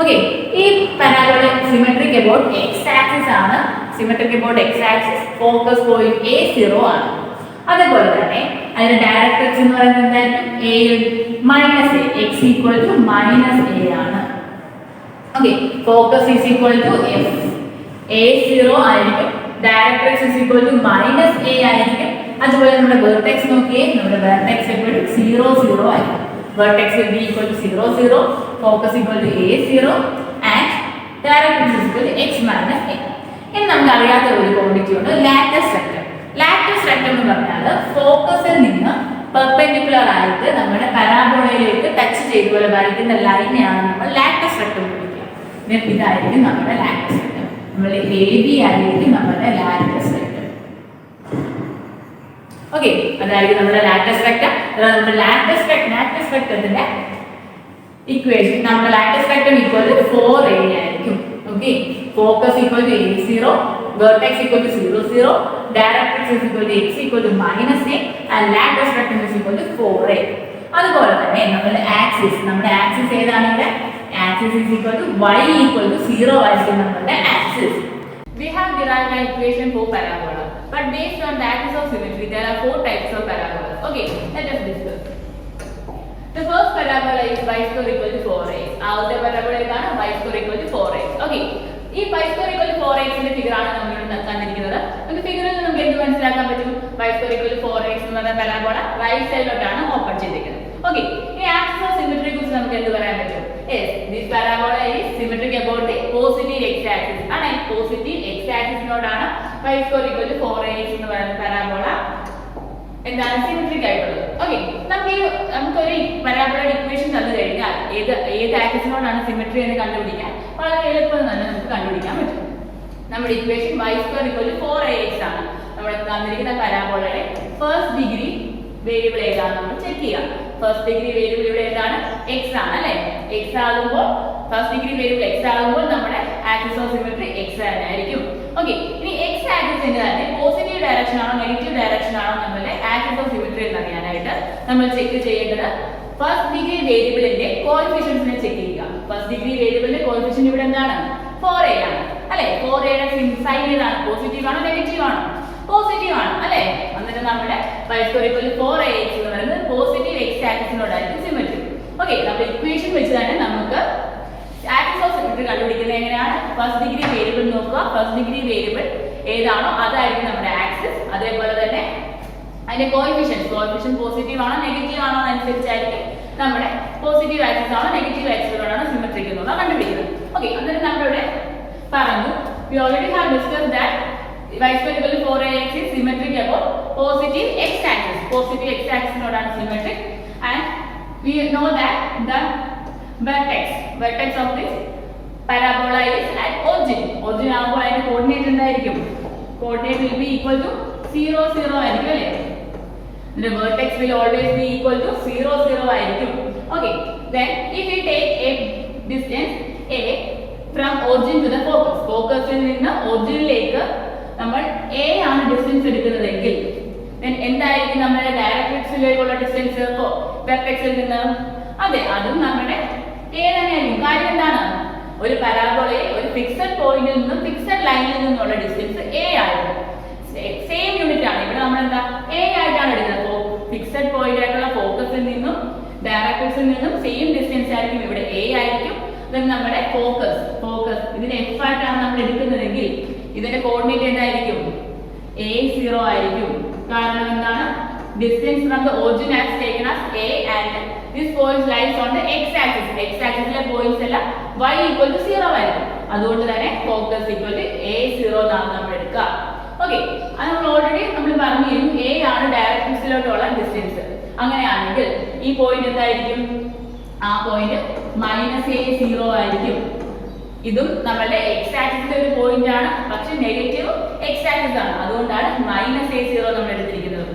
ഓക്കെ, ഈ parabola symmetric about x axis ആണ്. Symmetric about x axis, focus point a0 ആണ്. അതേപോലെ തന്നെ അതിന്റെ ഡയറക്ട്രിക്സ് എന്ന് പറയുന്നത് എന്തായിരിക്കും? -a, x equal to -a ആണ്. Okay, focus is equal to f, a0 ആയിരിക്കും. Directrix is equal to -a ആയിരിക്കും. അതുപോലെ നമ്മുടെ വെർട്ടെക്സ് നോക്കിയേ, നമ്മുടെ വെർട്ടെക്സ് equal to 0 0 ആയിരിക്കും. vertex will be equal to 0 0, focus equal to a0 and directrix is equal to x minus a. ഇനി നമുക്ക് അറിയാത്ത ഒരു ക്വാണ്ടിറ്റി ഉണ്ട്, ലാറ്റസ് വെക്റ്റർ. ലാറ്റസ് വെക്റ്റർ എന്ന് പറഞ്ഞാൽ ഫോക്കസിൽ നിന്ന് പെർപെൻഡിക്കുലർ ആയിട്ട് നമ്മുടെ പരാബോളയിലേക്ക് ടച്ച് ചെയ്ത് പോലെ വരയ്ക്കുന്ന ലൈനെയാണ് നമ്മൾ ലാറ്റസ് വെക്റ്റർ എന്ന് വിളിക്കുക. ഇതായിരിക്കും നമ്മുടെ ലാറ്റസ് വെക്റ്റർ. നമ്മൾ AB ആയിരിക്കും നമ്മുടെ ലാറ്റസ് വെക്റ്റർ. ഓക്കെ, അതായിരിക്കും നമ്മുടെ ലാറ്റസ് വെക്റ്റർ. നമ്മുടെ ലാറ്റസ് വെക്റ്ററിന്റെ ഇക്വേഷൻ നമ്മുടെ latus vector equal to 4a ആയിരിക്കും. Okay, focus equal to a0, vertex equal to 0 0, directrix is equal to x equal to -a and latus vector is equal to 4a. അതുപോലെ തന്നെ നമ്മുടെ axis ഏതാണ്? ഇവിടെ axis is equal to y equal to 0 ആയിരിക്കും നമ്മുടെ axis. We have derived an equation for parabola, but based on the axis of symmetry, there are 4 types of parabolas. Okay, let us discuss. The first parabola is y square equal to 4ax. ആദ്യത്തെ parabola ഏതാണ്? y square equal to 4ax. Okay, ഈ y square equal to 4ax ന്റെ figure ആണ് നമ്മൾ ഇവിടെ തന്നിരിക്കുന്നത്. നമുക്ക് ഫിഗറിൽ നമുക്ക് എന്ത് മനസ്സിലാക്കാൻ പറ്റും? y square equal to 4ax എന്ന് പറഞ്ഞ parabola റൈറ്റ് സൈഡിലോട്ടാണ് ഓപ്പൺ ചെയ്തിരിക്കുന്നത്. Okay, ഈ axis of symmetry കുറിച്ച് നമുക്ക് എന്ത് പറയാൻ പറ്റും? Yes, this parabola is symmetric about the positive x axis. ആണ് positive x ആക്സിസിനോടാണ് y square equal to 4ax എന്ന് പറയുന്ന parabola എന്താണ് സിമെട്രിക് ആയിട്ടുള്ളത്. ഓക്കെ, നമുക്കൊരു പരാബോളയുടെ ഇക്വേഷൻ തന്നു കഴിഞ്ഞാൽ ഏത് ആക്സിസിനോടാണ് സിമെട്രി എന്ന് കണ്ടുപിടിക്കാൻ വളരെ എളുപ്പം തന്നെ നമുക്ക് കണ്ടുപിടിക്കാൻ പറ്റും. നമ്മുടെ equation y square equal to 4ax ആണ്. നമ്മുടെ തന്നിരിക്കുന്ന പരാബോളയുടെ ഫസ്റ്റ് ഡിഗ്രി വേരിയബിൾ ഏതാണെന്ന് നമ്മൾ ചെക്ക് ചെയ്യാം. ഫസ്റ്റ് ഡിഗ്രി വേരിയബിൾ ഇവിടെ ഏതാണ്? x ആണ് അല്ലേ? x ആകുമ്പോൾ ഫസ്റ്റ് ഡിഗ്രി വേരിയബിൾ x ആകുമ്പോൾ നമ്മുടെ ആക്സിസ് ഓഫ് സിമെട്രി x ആയിരിക്കും. ഓക്കെ, ഇനി x ആക്സിസിന്റെ തന്നെ പോസിറ്റീവ് ഡയറക്ഷൻ ആണോ നെഗറ്റീവ് ഡയറക്ഷൻ ആണോ നമ്മുടെ ആക്സിസ് ഓഫ് സിമെട്രി എന്ന് അറിയാനായിട്ട് നമ്മൾ ചെക്ക് ചെയ്യേണ്ടത് ഫസ്റ്റ് ഡിഗ്രി വേരിയബിളിന്റെ കോഎഫിഷ്യന്റ്സിനെ ചെക്ക് ചെയ്യുക. ഫസ്റ്റ് ഡിഗ്രി വേരിയബിളിന്റെ കോഎഫിഷ്യന്റ് ഇവിടെ എന്താണ്? 4a ആണ് അല്ലേ? 4a യുടെ സൈൻ ഏതാണ്? പോസിറ്റീവ് ആണോ നെഗറ്റീവ് ആണോ? പോസിറ്റീവ് ആണ് അല്ലേ? എന്നിട്ട് നമ്മുടെ y square equal to 4ax എന്ന് പറയുന്നത് പോസിറ്റീവ് x ആക്സിസിനോടായിരിക്കും സിമെട്രി. ഓക്കെ, നമ്മുടെ ഇക്വേഷൻ വെച്ച് തന്നെ നമുക്ക് ആക്സിസ് ഓഫ് സിമെട്രി കണ്ടുപിടിക്കുന്നത് എങ്ങനെയാണ്? ഫസ്റ്റ് ഡിഗ്രി വേരിയബിൾ നോക്കുക. ഫസ്റ്റ് ഡിഗ്രി വേരിയബിൾ ഏതാണോ അതായിരിക്കും നമ്മുടെ ആക്സിസ്. അതേപോലെ തന്നെ അതിന്റെ കോഎഫിഷ്യന്റ് പോസിറ്റീവ് ആണോ നെഗറ്റീവ് ആണോ അനുസരിച്ചായിരിക്കും നമ്മുടെ പോസിറ്റീവ് ആക്സിസ് ആണോ നെഗറ്റീവ് ആക്സിസിനോടാണ് സിമെട്രിക് എന്നുള്ളത് കണ്ടുപിടിക്കുന്നത്. ഓക്കെ, എന്നിട്ട് നമ്മളിവിടെ പറഞ്ഞു we already have discussed that y square equal to 4ax is symmetric about positive x axis. Positive x axis nodana symmetric, and we know that the vertex of this parabola is at origin. Origin ആകുമ്പോൾ അതിന്റെ coordinate എന്തായിരിക്കും? Coordinate will be equal to 0 0 ആയിരിക്കും അല്ലേ? The vertex will always be equal to 0 0 ആയിരിക്കും. Okay, then if we take a distance a from origin to the focus, ഫോക്കസിൽ നിന്ന് ഒറിജിനിലേക്ക് നമ്മൾ a ആണ് distance എടുക്കുന്നതെങ്കിൽ എന്തായിരിക്കും നമ്മുടെ ഡയറക്ട്രിക്സിലേക്കുള്ള ഡിസ്റ്റൻസ്? വെർട്ടെക്സിൽ നിന്ന് അതെ, അതും നമ്മുടെ a തന്നെയായിരിക്കും. കാര്യം എന്താണ്? ഒരു പരാബോളയെ ഒരു ഫിക്സഡ് പോയിന്റിൽ നിന്നും ഫിക്സഡ് ലൈനിൽ നിന്നുള്ള ഡിസ്റ്റൻസ് a ആയിരുന്നു. സെയിം യൂണിറ്റ് ആണ് ഇവിടെ നമ്മൾ എന്താ a ആയിട്ടാണ് എടുക്കുന്നത്. ഫിക്സഡ് പോയിന്റ് ആയിട്ടുള്ള ഫോക്കസിൽ നിന്നും ഡയറക്ട്രിക്സിൽ നിന്നും സെയിം ഡിസ്റ്റൻസ് ആയിരിക്കും ഇവിടെ എ ആയിരിക്കും. ദെൻ നമ്മുടെ ഫോക്കസ് ഇതിന് എഫ് ആയിട്ടാണ് നമ്മൾ എടുക്കുന്നതെങ്കിൽ ഇതിന്റെ കോർഡിനേറ്റ് എന്തായിരിക്കും? A0 ആയിരിക്കും. കാരണം എന്താണ്? Distance from the origin as taken as A and this point lies on the x axis. x ആക്സിസിലെ പോയിന്റ്സ് എല്ലാം y ഈക്വൽ ടു 0 ആയിരിക്കും. അതുകൊണ്ട് തന്നെ ഫോക്കസ് ഈക്വൽ ടു A0 എന്നാണ് നമ്മൾ എടുക്കുക. ഓക്കെ, അത് നമ്മൾ ഓൾറെഡി നമ്മൾ പറഞ്ഞിരുന്നു A ആണ് ഡയറക്ട്രിക്സിലോട്ടുള്ള ഡിസ്റ്റൻസ്. അങ്ങനെയാണെങ്കിൽ ഈ പോയിന്റ് എന്തായിരിക്കും? ആ പോയിന്റ് -A0 ആയിരിക്കും. ഇതും നമ്മളുടെ x ആക്സിസിലെ ഒരു പോയിന്റ് ആണ്, പക്ഷെ നെഗറ്റീവ് x ആക്സിസ് ആണ്. അതുകൊണ്ടാണ് -A0 നമ്മൾ എടുത്തിരിക്കുന്നത്.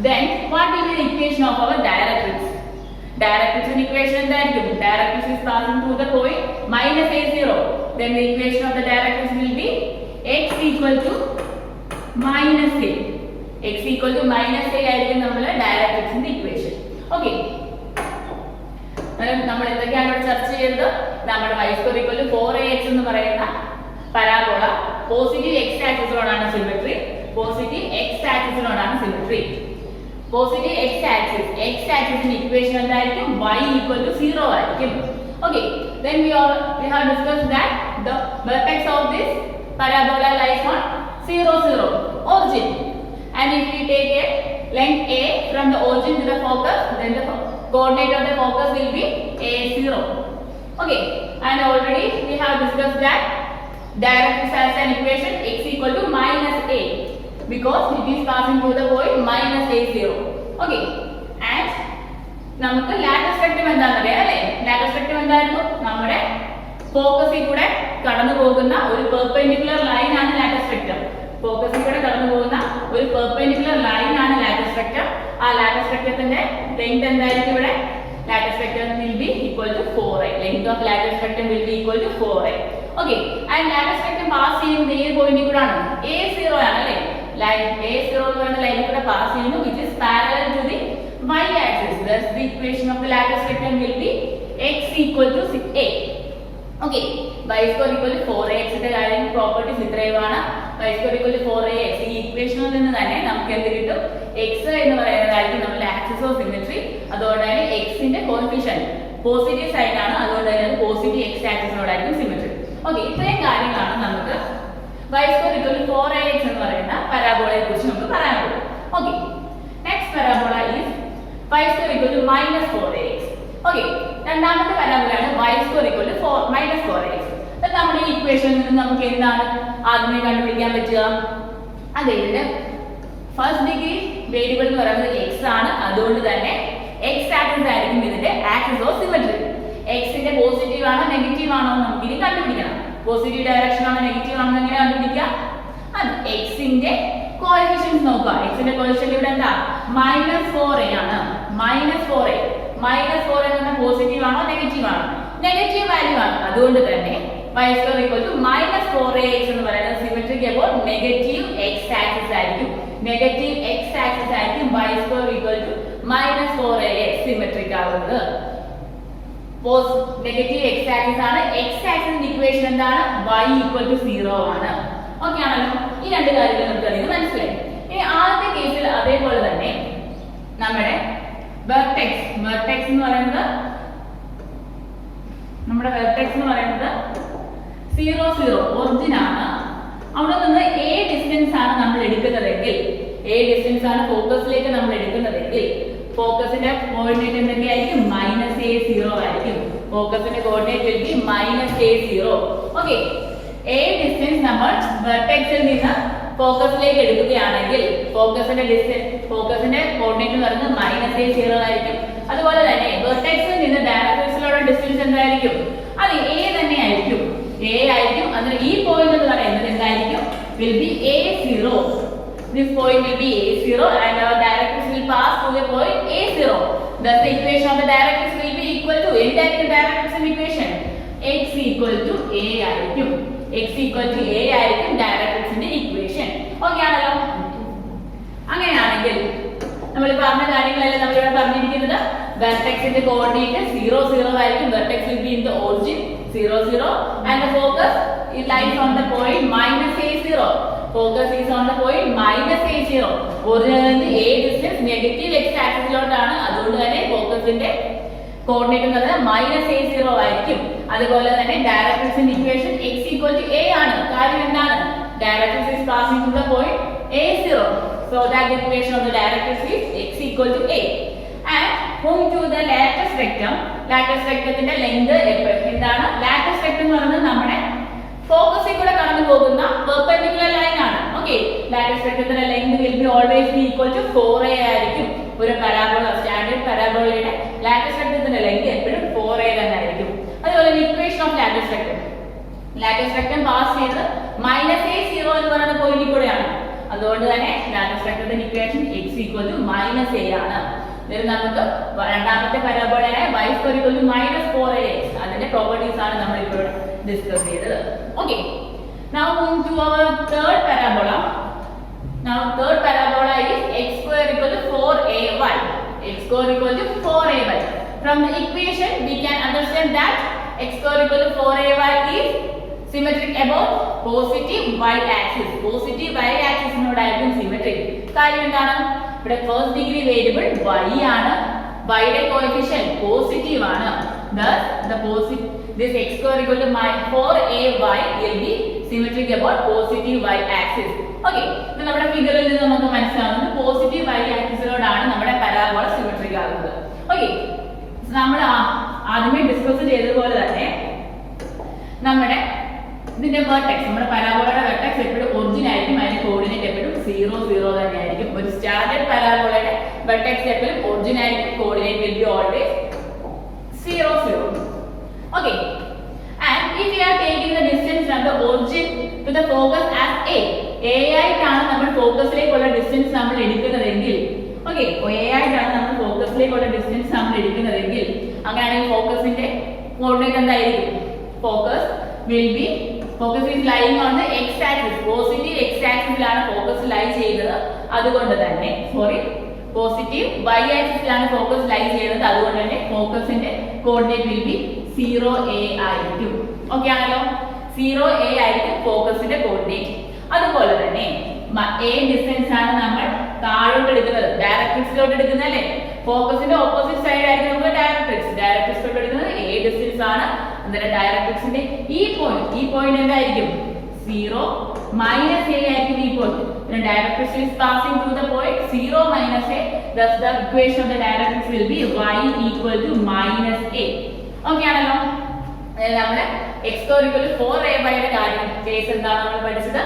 Then what will be the equation of our directrix? Directrix equation എന്തായിരിക്കും? Directrix is passing through the point -A0. Then the equation of the directrix will be x equal to -a. x equal to -a ആയിരിക്കും നമ്മുടെ ഡയറക്ട്രിക്സിന്റെ equation. Okay, നമ്മൾ എന്തൊക്കെയാണ് ഇവിടെ ചർച്ച ചെയ്തത്? നമ്മുടെ y² = 4ax എന്ന് പറയുന്ന പരാബോള പോസിറ്റീവ് x ആക്സിസിനോടാണ് സിമെട്രി. പോസിറ്റീവ് x ആക്സിസിനോടാണ് സിമെട്രി. പോസിറ്റീവ് x ആക്സിസിന്റെ ഇക്വേഷൻ എന്തായിരിക്കും? y equal to 0 ആയിരിക്കും. Okay, then we have discussed that the vertex of this parabola lies on 0 0 origin, and if we take a length a from the origin to the focus, then the coordinate of the focus will be A0. Okay, and already we have discussed that directrix has an equation x equal to -a because it is passing through the point -A0. Okay, and നമുക്ക് latus rectum എന്താണെന്ന് അറിയാം അല്ലേ? Latus rectum എന്തായിരുന്നു? നമ്മുടെ ഫോക്കസിൽ കൂടെ കടന്നു പോകുന്ന ഒരു പെർപെൻഡിക്കുലർ ലൈൻ ആണ് ലാറ്റസ് റെക്റ്റം. ഫോക്കസിൽ കൂടെ കടന്നു പോകുന്ന ഒരു പെർപെൻഡിക്കുലർ ലൈൻ ആണ് ലാറ്റസ് റെക്റ്റം. ആ ലാറ്റസ് റെക്റ്റത്തിന്റെ ലെങ്ത് എന്തായിരിക്കും ഇവിടെ? Latus rectum will be equal to 4a. Length of lattice rectum will be equal to 4a. Okay, and lattice rectum pass ചെയ്യുന്നത് ഏത് പോയിന്റിൽ കൂടാണ്? A0 ആണ് അല്ലേ? ലൈൻ A0 എന്ന് പറയുന്ന ലൈനിൽ കൂടെ പാസ് ചെയ്യുന്നു, which is parallel to the y axis. Thus the equation of the lattice rectum will be x equal to a. Okay, y² = 4ax ന്റെ കാര്യം പ്രോപ്പർട്ടീസ് ഇത്രയുമാണ്. y² = 4ax. ഈ ഇക്വേഷനിൽ നിന്ന് തന്നെ നമുക്ക് എന്ത് കിട്ടും? x എന്ന് പറയുന്നതായിരിക്കും നമ്മുടെ ആക്സിസ് ഓഫ് സിമെട്രി. അതുകൊണ്ട് തന്നെ x ന്റെ കോഎഫിഷ്യന്റ് പോസിറ്റീവ് സൈൻ ആണ്. അതുകൊണ്ട് തന്നെ പോസിറ്റീവ് x ആക്സിസിനോടായിരിക്കും സിമെട്രി. ഓക്കെ, ഇത്രയും കാര്യങ്ങളാണ് നമുക്ക് y² = 4ax എന്ന് പറയുന്ന പരാബോളയെ കുറിച്ച് നമുക്ക് പറയാനുള്ളത്. Okay, next parabola is y² = -4ax. Okay, രണ്ടാമത്തെ പരാബോളയാണ് y² = -4ax. നമ്മുടെ ഈ ഇക്വേഷനിൽ നിന്ന് നമുക്ക് എന്താണ് ആദ്യമേ കണ്ടുപിടിക്കാൻ പറ്റുക? അതെ, ഇതിന്റെ ഫസ്റ്റ് ഡിഗ്രി വേരിയബിൾ എന്ന് പറയുന്നത് x ആണ്. അതുകൊണ്ട് തന്നെ x ആക്സിസ് ആയിരിക്കും ഇതിന്റെ ആക്സിസ് ഓഫ് സിമെട്രി. x ന്റെ പോസിറ്റീവ് ആണോ നെഗറ്റീവ് ആണോ നമുക്ക് ഇനി കണ്ടുപിടിക്കണം. പോസിറ്റീവ് ഡയറക്ഷൻ ആണോ നെഗറ്റീവ് ആണോ എങ്ങനെ കണ്ടുപിടിക്കാം? അത് x ന്റെ കോഎഫിഷ്യൻസ് നോക്കുക. x ന്റെ കോഎഫിഷ്യന്റ് ഇവിടെ എന്താ? -4a ആണ്. -4a എന്ന് പറഞ്ഞാൽ പോസിറ്റീവ് ആണോ നെഗറ്റീവ് ആണോ? നെഗറ്റീവ് വാല്യൂ ആണ്. അതുകൊണ്ട് തന്നെ y² = -4ax എന്ന് പറയുന്നത് symmetric about negative x axis ആയിരിക്കും. നെഗറ്റീവ് x ആക്സിസ് ആയിരിക്കും y² = -4ax സിമെട്രിക് ആവുന്നത്. നെഗറ്റീവ് x ആക്സിസ് ആണ്. x ആക്സിസിന്റെ ഇക്വേഷൻ എന്താണ്? y = 0 ആണ്. ഓക്കെ ആണല്ലോ? ഈ രണ്ട് കാര്യങ്ങൾ നമുക്ക് അതിന് മനസ്സിലായി. ഇനി ആദ്യത്തെ കേസിൽ അതേപോലെ തന്നെ നമ്മുടെ വെർട്ടെക്സ് എന്ന് പറയുന്നത് 0 0 ഒറിജിൻ ആണ്. അവിടെ നിന്ന് a ഡിസ്റ്റൻസ് ആണ് നമ്മൾ എടുക്കുന്നതെങ്കിൽ, a ഡിസ്റ്റൻസ് ആണ് ഫോക്കസിലേക്ക് നമ്മൾ എടുക്കുന്നതെങ്കിൽ ഫോക്കസിന്റെ കോർഡിനേറ്റ് എന്തൊക്കെയായിരിക്കും? -a0 ആയിരിക്കും. ഫോക്കസിന്റെ coordinate will be -a0. Okay, a distance നമ്മൾ വെർട്ടെക്സിൽ നിന്ന് ഫോക്കസിലേക്ക് എടുക്കുകയാണെങ്കിൽ ഫോക്കസിന്റെ കോർഡിനേറ്റ് എന്ന് പറയുന്നത് -a0 ആയിരിക്കും. അതുപോലെ തന്നെ വെർട്ടെക്സിൽ നിന്ന് ഡയറക്ട്രിക്സിലുള്ള ഡിസ്റ്റൻസ് എന്തായിരിക്കും? അത് a തന്നെ ആയിരിക്കും. a ആയിരിക്കും. അതിന് ഈ പോയിന്റ് എന്ന് പറയുന്നത് എന്തായിരിക്കും? will be a0. This point will be a0 and our directrix will pass through the point a0. Thus the equation of the directrix will be equal to എന്തായിരിക്കും directrix equation? x = a ആയിരിക്കും. x = a ആയിരിക്കും directrixന്റെ equation. Okay ആണല്ലോ? അങ്ങനെയാണെങ്കിൽ നമ്മൾ പറഞ്ഞ കാര്യങ്ങളെല്ലാം നമ്മൾ ഇവിടെ പറഞ്ഞിരിക്കുന്നത് വെർട്ടെക്സിന്റെ കോർഡിനേറ്റ് 0 0 ആയിരിക്കും. Vertex will be in the origin 0 0 and the focus it lies on the point -a0. Focus is on the point -a0. ഒറിജിനിൽ നിന്ന് a ഡിസ്റ്റൻസ് നെഗറ്റീവ് x ആക്സിസിലോട്ടാണ്. അതുകൊണ്ട് തന്നെ ഫോക്കസിന്റെ കോർഡിനേറ്റ് എന്ന് പറയുന്നത് -a0 ആയിരിക്കും. അതുപോലെ തന്നെ ഡയറക്ട്രിക്സിന്റെ ഇക്വേഷൻ x = a ആണ്. കാര്യം എന്താണ്? Directrix is passing through the point a0, so that the equation of the directrix is x = a. And moving to the lattice rectum, lattice rectumത്തിന്റെ ലെങ്ത് എന്താണ്? lattice rectum എന്ന് പറയുന്നത് നമ്മുടെ ഫോക്കസിൽ കൂടെ കടന്നു പോകുന്ന പെർപെൻഡിക്കുലർ ലൈൻ ആണ്. ഓക്കേ, lattice rectumത്തിന്റെ length will be always be equal to 4a ആയിരിക്കും. ഒരു പരാബോള, സ്റ്റാൻഡേർഡ് പരാബോളയുടെ lattice rectumത്തിന്റെ ലെങ്ത് എപ്പോഴും 4a തന്നെ ആയിരിക്കും. അതുപോലെ equation of lattice rectum, lattice rectum pass ചെയ്ത് -a0 എന്ന് പറയുന്ന പോയിന്റിൽ കൂടെയാണ്. അതുകൊണ്ട് തന്നെ lattice rectumത്തിന്റെ ഇക്വേഷൻ x = -a ആണ്. നമുക്ക് രണ്ടാമത്തെ പരാബോളയായ y² = -4ax അതിന്റെ പ്രോപ്പർട്ടീസ് ആണ് നമ്മൾ ഇപ്പോൾ ഡിസ്കസ് ചെയ്തത്. Okay, now moving to our third parabola. Now third parabola is x² = 4ay. x² = 4ay. From the equation we can understand that x² = 4ay is symmetric about positive y axis. Positive y axis നോടായിരിക്കും symmetric. കാര്യം എന്താണ്? ഇവിടെ first degree variable y ആണ്. y യുടെ coefficient positive ആണ്. Thus this x² = 4ay will be symmetric about positive y axis. Okay, ഇത് നമ്മുടെ ഫിഗറിൽ നിന്ന് നമുക്ക് മനസ്സിലാവുന്നത് പോസിറ്റീവ് y ആക്സിസിനോടാണ് നമ്മുടെ പരാബോള സിമെട്രിക് ആകുന്നത്. ഓക്കേ, നമ്മൾ ആദ്യമേ ഡിസ്കസ് ചെയ്തതുപോലെ തന്നെ നമ്മുടെ ഇതിന്റെ വെർട്ടെക്സ്, നമ്മുടെ പരാബോളയുടെ വെർട്ടെക്സ് എപ്പോഴും ഒറിജിൻ ആയിരിക്കും. അതിന്റെ കോർഡിനേറ്റ് എപ്പോഴും 0 0 തന്നെ ആയിരിക്കും. ഒരു സ്റ്റാൻഡേർഡ് പരാബോളയുടെ വെർട്ടെക്സ് എപ്പോഴും ഒറിജിൻ ആയിരിക്കും. Coordinate will be always 0 0. Okay, and if we are taking the distance from the origin to the focus as a ആയിട്ടാണ് നമ്മൾ ഫോക്കസിലേക്കുള്ള ഡിസ്റ്റൻസ് നമ്മൾ എടുക്കുന്നതെങ്കിൽ, ഓക്കെ, a ആയിട്ടാണ് നമ്മൾ ഫോക്കസിലേക്കുള്ള ഡിസ്റ്റൻസ് നമ്മൾ എടുക്കുന്നതെങ്കിൽ, അങ്ങനെയാണെങ്കിൽ ഫോക്കസിന്റെ കോർഡിനേറ്റ് എന്തായിരിക്കും? Focus is lying on the x axis. Positive x axisലാണ് ഫോക്കസ് ലൈ ചെയ്യുന്നത്. അതുകൊണ്ട് തന്നെ പോസിറ്റീവ് y ആക്സിസിലാണ് ഫോക്കസ് ലൈ ചെയ്യുന്നത്. അതുകൊണ്ട് തന്നെ ഫോക്കസിന്റെ കോർഡിനേറ്റ് will be 0a ആയിരിക്കും. ഓക്കേ ആണല്ലോ? 0a ആയിരിക്കും ഫോക്കസിന്റെ കോർഡിനേറ്റ്. അതുപോലെ തന്നെ a ഡിസ്റ്റൻസ് ആണ് നമ്മൾ താഴോട്ട് എടുക്കുന്നത്, ഡയറക്ട്രിക്സിലോട്ട് എടുക്കുന്നത് അല്ലേ? ഫോക്കസിന്റെ ഓപ്പോസിറ്റ് സൈഡ് ആയിരിക്കും നമ്മൾ ഡയറക്ട്രിക്സിലോട്ട് എടുക്കുന്നത് a ഡിസ്റ്റൻസ് ആണ്. അന്നേരം ഡയറക്ട്രിക്സിന്റെ ഈ പോയിന്റ് എന്തായിരിക്കും? 0 - a ആയിരിക്കും ഈ point. When directrix is passing through the point 0 - a, thus the equation of the directrix will be y = -a. Okay ആണല്ലോ? നമ്മുടെ x² = 4ay യുടെ കാര്യം കേസ് എന്താണ് നമ്മൾ പഠിച്ചത്?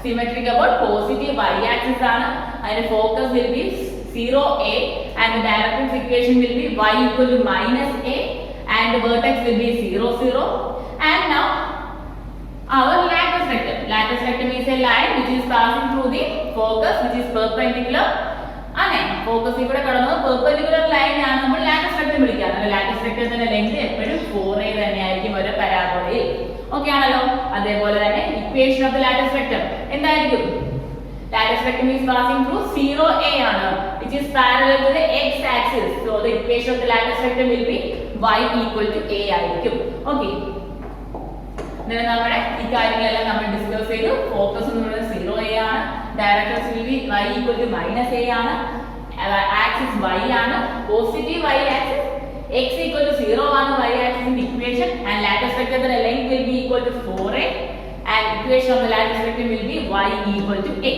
Symmetric about positive y axis ആണ്. അതിന്റെ focus will be 0a and the directrix equation will be y = -a and the vertex will be 0 0. And now our lattice rectum is a line which is passing through the focus which is perpendicular. അങ്ങനെ ഫോക്കസിൽ കൂടെ കടന്നു perpendicular line ആണ് നമ്മൾ latus rectum വിളിക്കുക. Latus റെക്ടത്തിന്റെ length എപ്പോഴും 4a തന്നെയായിരിക്കും ഒരു പരാബോളയിൽ. ഓക്കേ ആണല്ലോ? അതേപോലെ തന്നെ equation of the latus rectum എന്തായിരിക്കും? Latus rectum is passing through 0a ആണ്, which is parallel to the x axis. So the equation of the lattice rectum will be y = a ആയിരിക്കും. Okay, നമ്മുടെ ഈ കാര്യങ്ങളെല്ലാം നമ്മൾ ഡിസ്കസ് ചെയ്തു. Focus എന്ന് പറയുന്നത് 0a ആണ്, directrix will be y = -a ആണ്, ആക്സിസ് y ആണ്, പോസിറ്റീവ് y ആക്സിസ് x = 0 ആണ് y ആക്സിസിന്റെ ഇക്വേഷൻ, ആൻഡ് ലാറ്റിസ് റെക്ടത്തിന്റെ length will be equal to 4a and equation of the lattice rectum will be y = a.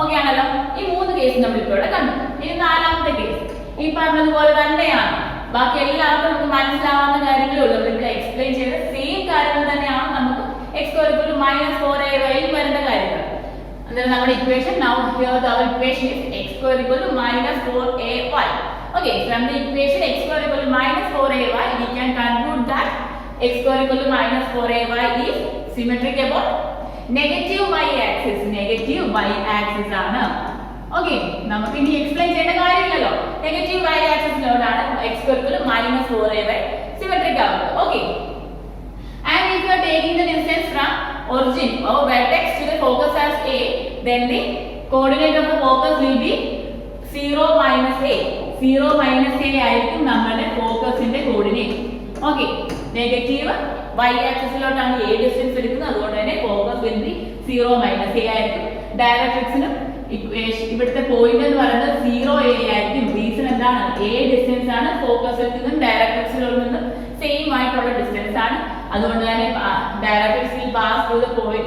Okay ആണല്ലോ? ഈ മൂന്ന് case നമ്മൾ ഇപ്പോൾ ഇവിടെ കണ്ടു. ഇനി നാലാമത്തെ കേസ് ഈ പറഞ്ഞതുപോലെ തന്നെയാണ്. ബാക്കി എല്ലാവർക്കും നമുക്ക് മനസ്സിലാവുന്ന കാര്യങ്ങളേ ഉള്ളൂ. നമ്മൾ ഇവിടെ എക്സ്പ്ലെയിൻ ചെയ്ത സെയിം കാര്യങ്ങൾ തന്നെയാണ് നമുക്ക് x² = -4ay വരേണ്ട കാര്യങ്ങൾ. അന്നേരം നമ്മുടെ equation now here our equation is x² = -4ay. Okay, from the equation x² = -4ay we can conclude that x² = -4ay is symmetric about negative y axis. Negative y axis ആണ്. Okay, നമുക്ക് ഇനി explain ചെയ്യേണ്ട കാര്യമില്ലല്ലോ. Negative y ആക്സിസിലോട്ടാണ് x² = -4ay symmetric ആവുന്നത്. Okay, and if you are taking the distance from origin or vertex to the focus as a, then the coordinate of the focus will be 0 - a. 0 - a ആയിരിക്കും നമ്മുടെ ഫോക്കസിന്റെ coordinate. Okay, negative y ആക്സിസിലോട്ടാണ് a distance എടുക്കുന്നത്. അതുകൊണ്ട് തന്നെ focus will be 0 - a ആയിരിക്കും. ഡയറക്ട്രിക്സിനും ഇവിടുത്തെ point എന്ന് പറയുന്നത് 0a ആയിരിക്കും. റീസൺ എന്താണ്? a ഡിസ്റ്റൻസ് ആണ് ഫോക്കസ് സ്ഥലത്ത് നിന്നും ഡയറക്ട്രിക്സിൽ നിന്നും സെയിം ആയിട്ടുള്ള ഡിസ്റ്റൻസ് ആണ്. അതുകൊണ്ട് തന്നെ directrix will pass through the point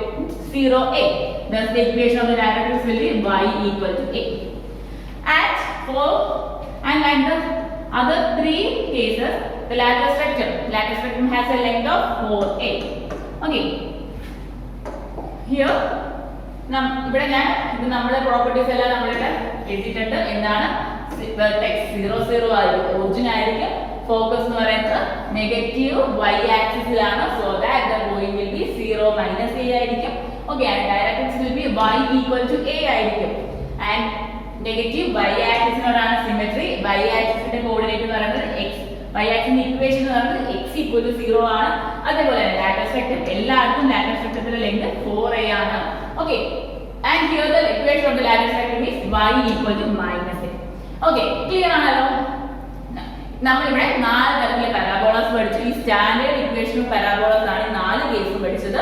0 a. Thus the equation of the directrix will be y equal to a. And like the other three cases, the lattice spectrum has a length of 4a. Okay. Here ഇവിടെ ഞാൻ ഇത് നമ്മുടെ properties എല്ലാം നമ്മളിവിടെ എഴുതിയിട്ടുണ്ട്. എന്താണ് vertex 0 0 ആയിരിക്കും, origin ആയിരിക്കും. ഫോക്കസ് എന്ന് പറയുന്നത് നെഗറ്റീവ് y ആക്സിസിലാണ്. So that the point will be 0 minus a ആയിരിക്കും. Okay, and directrix will be y equal to a ആയിരിക്കും. ആൻഡ് നെഗറ്റീവ് y ആക്സിസിനോടാണ് സിമെട്രി. y ആക്സിസിന്റെ കോർഡിനേറ്റ് എന്ന് പറയുന്നത് x, y ആക്സിസിന്റെ ഇക്വേഷൻ എന്ന് പറയുന്നത് x ഈക്വൽ ടു 0 ആണ്. അതേപോലെ തന്നെ ലാറ്റിസ് വെക്റ്റർ എല്ലായിടത്തും ലാറ്റിസ് വെക്റ്ററിന്റെ ലെങ്ത് 4a ആണ്. Okay, and here the equation of the latus vector is y equal to minus a. Okay, clear ആണല്ലോ. നമ്മളിവിടെ 4 തരത്തിലെ പരാബോളാസ് പഠിച്ചു. ഈ സ്റ്റാൻഡേർഡ് ഇക്വേഷൻ ഓഫ് പരാബോളാസ് ആണ് 4 കേസും പഠിച്ചത്.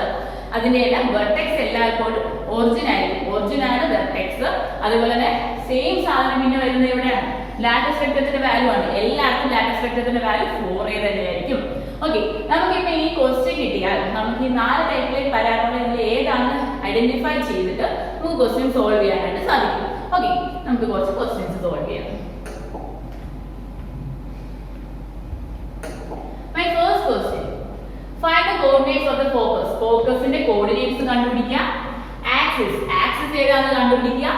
അതിന്റെ എല്ലാം വെർട്ടെക്സ് എല്ലായ്പ്പോഴും ഒറിജിൻ ആയിരിക്കും, ഒറിജിൻ ആണ് വെർട്ടെക്സ്. അതുപോലെ തന്നെ സെയിം സാധനം പിന്നെ വരുന്നത് എവിടെയാണ്? ലാറ്റിസ് വെക്റ്ററിന്റെ വാല്യൂ ആണ്. എല്ലാവർക്കും ലാറ്റിസ് വെക്റ്ററിന്റെ വാല്യൂ 4a തന്നെയായിരിക്കും. ഓക്കെ, നമുക്കിപ്പോ ഈ ക്വസ്റ്റ്യൻ കിട്ടിയാൽ നമുക്ക് ഈ 4 ടൈപ്പിലെ പരാബോളയിൽ ഏതാണ് ഐഡന്റിഫൈ ചെയ്തിട്ട് നമുക്ക് ക്വസ്റ്റ്യൻ സോൾവ് ചെയ്യാനായിട്ട് സാധിക്കും. ഓക്കെ, നമുക്ക് കുറച്ച് ക്വസ്റ്റ്യൻസ് സോൾവ് ചെയ്യാം. My first question, find the coordinates of the focus. ഫോക്കസിന്റെ കോർഡിനേറ്റ്സ് കണ്ടുപിടിക്കുക. ആക്സിസ് ഏതാണെന്ന് കണ്ടുപിടിക്കുക.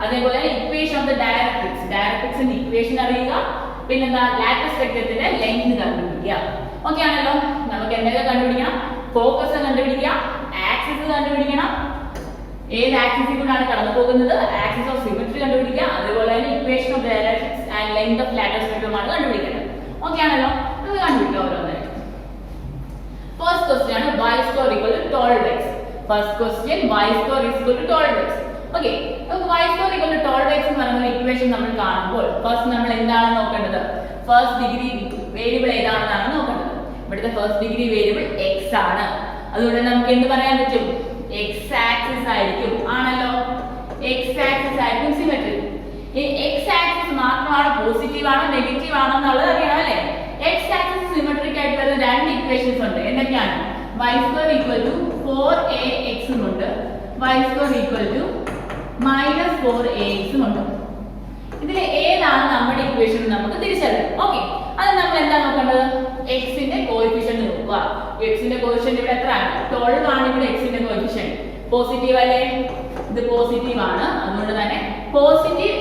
അതേപോലെ ഇക്വേഷൻ ഓഫ് ദ ഡയറക്ട്രിക്സിന്റെ ഇക്വേഷൻ അറിയുക. പിന്നെന്താ, ലാറ്റിസ് വെക്റ്ററിന്റെ ലെങ്ത് കണ്ടുപിടിക്കുക. ഓക്കെ ആണല്ലോ. നമുക്ക് എന്തൊക്കെ കണ്ടുപിടിക്കണം? ഫോക്കസ് കണ്ടുപിടിക്കുക, ആക്സിസ് കണ്ടുപിടിക്കണം, ഏത് ആക്സിസിൽ കൂടാണ് കടന്നു പോകുന്നത്, ആക്സിസ് ഓഫ് സിമെട്രി കണ്ടുപിടിക്കുക. അതേപോലെ തന്നെ equation of directrix and length of latus വെക്റ്ററുമാണ് കണ്ടുപിടിക്കേണ്ടത്. ഓക്കെ ആണല്ലോ. നമുക്ക് കണ്ടുപിടിക്കാം ഓരോന്നായിട്ട്. ഫസ്റ്റ് ക്വസ്റ്റ്യൻ ആണ് y square equal to 12x. First question y square is equal to 12x. Okay, നമുക്ക് y square equal to 12x എന്ന് പറയുന്ന ഇക്വേഷൻ നമ്മൾ കാണുമ്പോൾ ഫസ്റ്റ് നമ്മൾ എന്താണ് നോക്കേണ്ടത്? ഫസ്റ്റ് ഡിഗ്രി വേരിയബിൾ ഏതാണെന്നാണ് നോക്കേണ്ടത്. ഇവിടുത്തെ ഫസ്റ്റ് ഡിഗ്രി വേരിയബിൾ x ആണ്. അതുകൊണ്ട് നമുക്ക് എന്ത് പറയാൻ പറ്റും? x ആക്സിസ് ആയിരിക്കും. ആണല്ലോ, x ആക്സിസ് ആയിരിക്കും സിമെട്രി. ഈ x ആക്സിസ് മാത്രമാണ് പോസിറ്റീവ് ആണോ നെഗറ്റീവ് ആണോ എന്നുള്ളത് അറിയണം അല്ലേ? x ആക്സിസ് സിമെട്രിക് ആയിട്ട് വരുന്ന രണ്ട് ഇക്വേഷൻസ് ഉണ്ട്. എന്തൊക്കെയാണ്? y square equal to 4ax ഉണ്ട്, y square equal to -4ax ഉണ്ട്. ഇതിൽ ഏതാണ് നമ്മുടെ ഇക്വേഷൻ നമുക്ക് തിരിച്ചറിയാം. ഓക്കെ, അത് നമ്മൾ എന്താ നോക്കേണ്ടത്? x ന്റെ കോഎഫിഷ്യന്റ് നോക്കുക. x ന്റെ കോഎഫിഷ്യന്റ് ഇവിടെ എത്രയാണ്? 12 ആണ് ഇവിടെ x ന്റെ കോഎഫിഷ്യന്റ്. പോസിറ്റീവ് അല്ലേ? ഇത് പോസിറ്റീവ് ആണ്. അതുകൊണ്ട് തന്നെ പോസിറ്റീവ്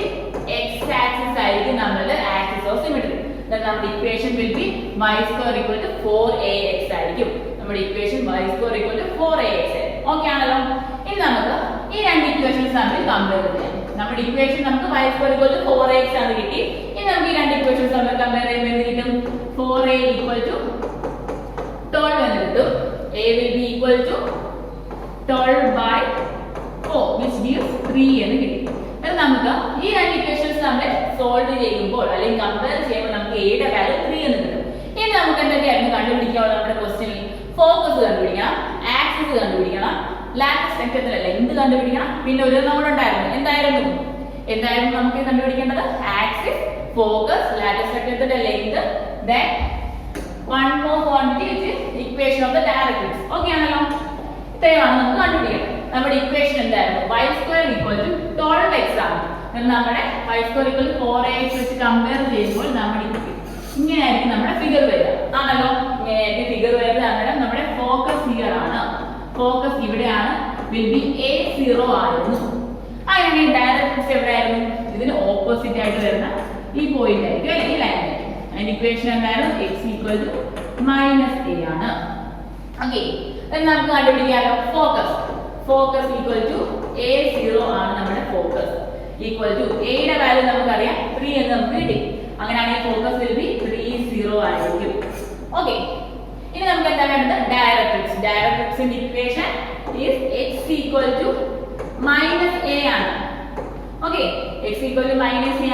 x ആക്സിസ് ആയിരിക്കും നമ്മളുടെ ആക്സിസ് ഓഫ് സിമെട്രി. നമ്മുടെ equation will be y square equal to 4ax ആയിരിക്കും. നമ്മുടെ equation y square equal to 4ax. Okay ആണല്ലോ. ഇനി നമുക്ക് ഈ രണ്ട് ഇക്വേഷൻസ് തമ്മിൽ കമ്പയർ ചെയ്യാം. നമ്മുടെ ഇക്വേഷൻ നമുക്ക് y square equal to 4ax ആണ് കിട്ടി. ഇനി നമുക്ക് ഈ രണ്ട് ഇക്വേഷൻസ് തമ്മിൽ കമ്പയർ ചെയ്യുമ്പോൾ എന്ത് കിട്ടും? 4a equal to 12 എന്ന് കിട്ടും. a will be equal to 12 by 4 which gives 3 എന്ന് കിട്ടി. നമുക്ക് ഈ രണ്ട് ഇക്വേഷൻസ് തമ്മിൽ സോൾവ് ചെയ്യുമ്പോൾ അല്ലെങ്കിൽ കമ്പയർ ചെയ്യുമ്പോൾ നമുക്ക് a യുടെ വാല്യൂ 3 എന്ന് കിട്ടും. ഇനി നമുക്ക് എന്തൊക്കെയായിരുന്നു കണ്ടുപിടിക്കാനുള്ളത്? നമ്മുടെ ക്വസ്റ്റ്യനിൽ ഫോക്കസ് കണ്ടുപിടിക്കണം, ആക്സിസ് കണ്ടുപിടിക്കണം, ലാറ്റിസ് വെക്റ്ററിന്റെ ലെങ്ത് കണ്ടുപിടിക്കണം. പിന്നെ ഒരു നോഡ് ഉണ്ടായിരുന്നു. എന്തായിരുന്നു നമുക്ക് കണ്ടുപിടിക്കേണ്ടത്? ആക്സിസ്, ഫോക്കസ്, ലാറ്റിസ് വെക്റ്ററിന്റെ length, then one more quantity which is equation of the directrix. Okay ആണല്ലോ. ഇത്രയാണ് നമുക്ക് കണ്ടുപിടിക്കേണ്ടത്. നമ്മുടെ ഇക്വേഷൻ എന്തായിരുന്നു? y square equal to 12x ആണ്. നമ്മുടെ y square equal to 4ax വെച്ച് കമ്പയർ ചെയ്യുമ്പോൾ ഇങ്ങനെയായിരിക്കും നമ്മുടെ ഫിഗർ വരിക. ആണല്ലോ, ഇങ്ങനെയായിരിക്കും ഫിഗർ വരുന്നത്. അന്നേരം നമ്മുടെ ഫോക്കസ് ഹിയർ ആണ്, ഫോക്കസ് ഇവിടെയാണ്, വിൽ ബി a0 ആയിരുന്നു. അങ്ങനെ ഡയറക്ട്രിക്സ് എവിടെയായിരുന്നു? ഇതിന് ഓപ്പോസിറ്റ് ആയിട്ട് വരുന്ന ഈ പോയിന്റ് ആയിരിക്കും അല്ലെ, ഈ ലൈൻ ആയിരിക്കും. അതിന്റെ ഇക്വേഷൻ എന്തായിരുന്നു? x equal to -a ആണ്. ഓക്കെ, നമുക്ക് കണ്ടുപിടിക്കാമല്ലോ. ഫോക്കസ് ഈക്വൽ ടു a0 ആണ് നമ്മുടെ ഫോക്കസ്. ഈക്വൽ ടു a യുടെ വാല്യൂ നമുക്കറിയാം 3 എന്ന് നമുക്ക് കിട്ടി. അങ്ങനെയാണെങ്കിൽ ഫോക്കസ് വിൽ ബി 30 ആയിരിക്കും. ഓക്കെ, ഇനി നമുക്ക് എന്താ വേണ്ടത്? ഡയറക്ട്രിക്സിന്റെ equation is x equal to -a ആണ്. Okay, x equal to -a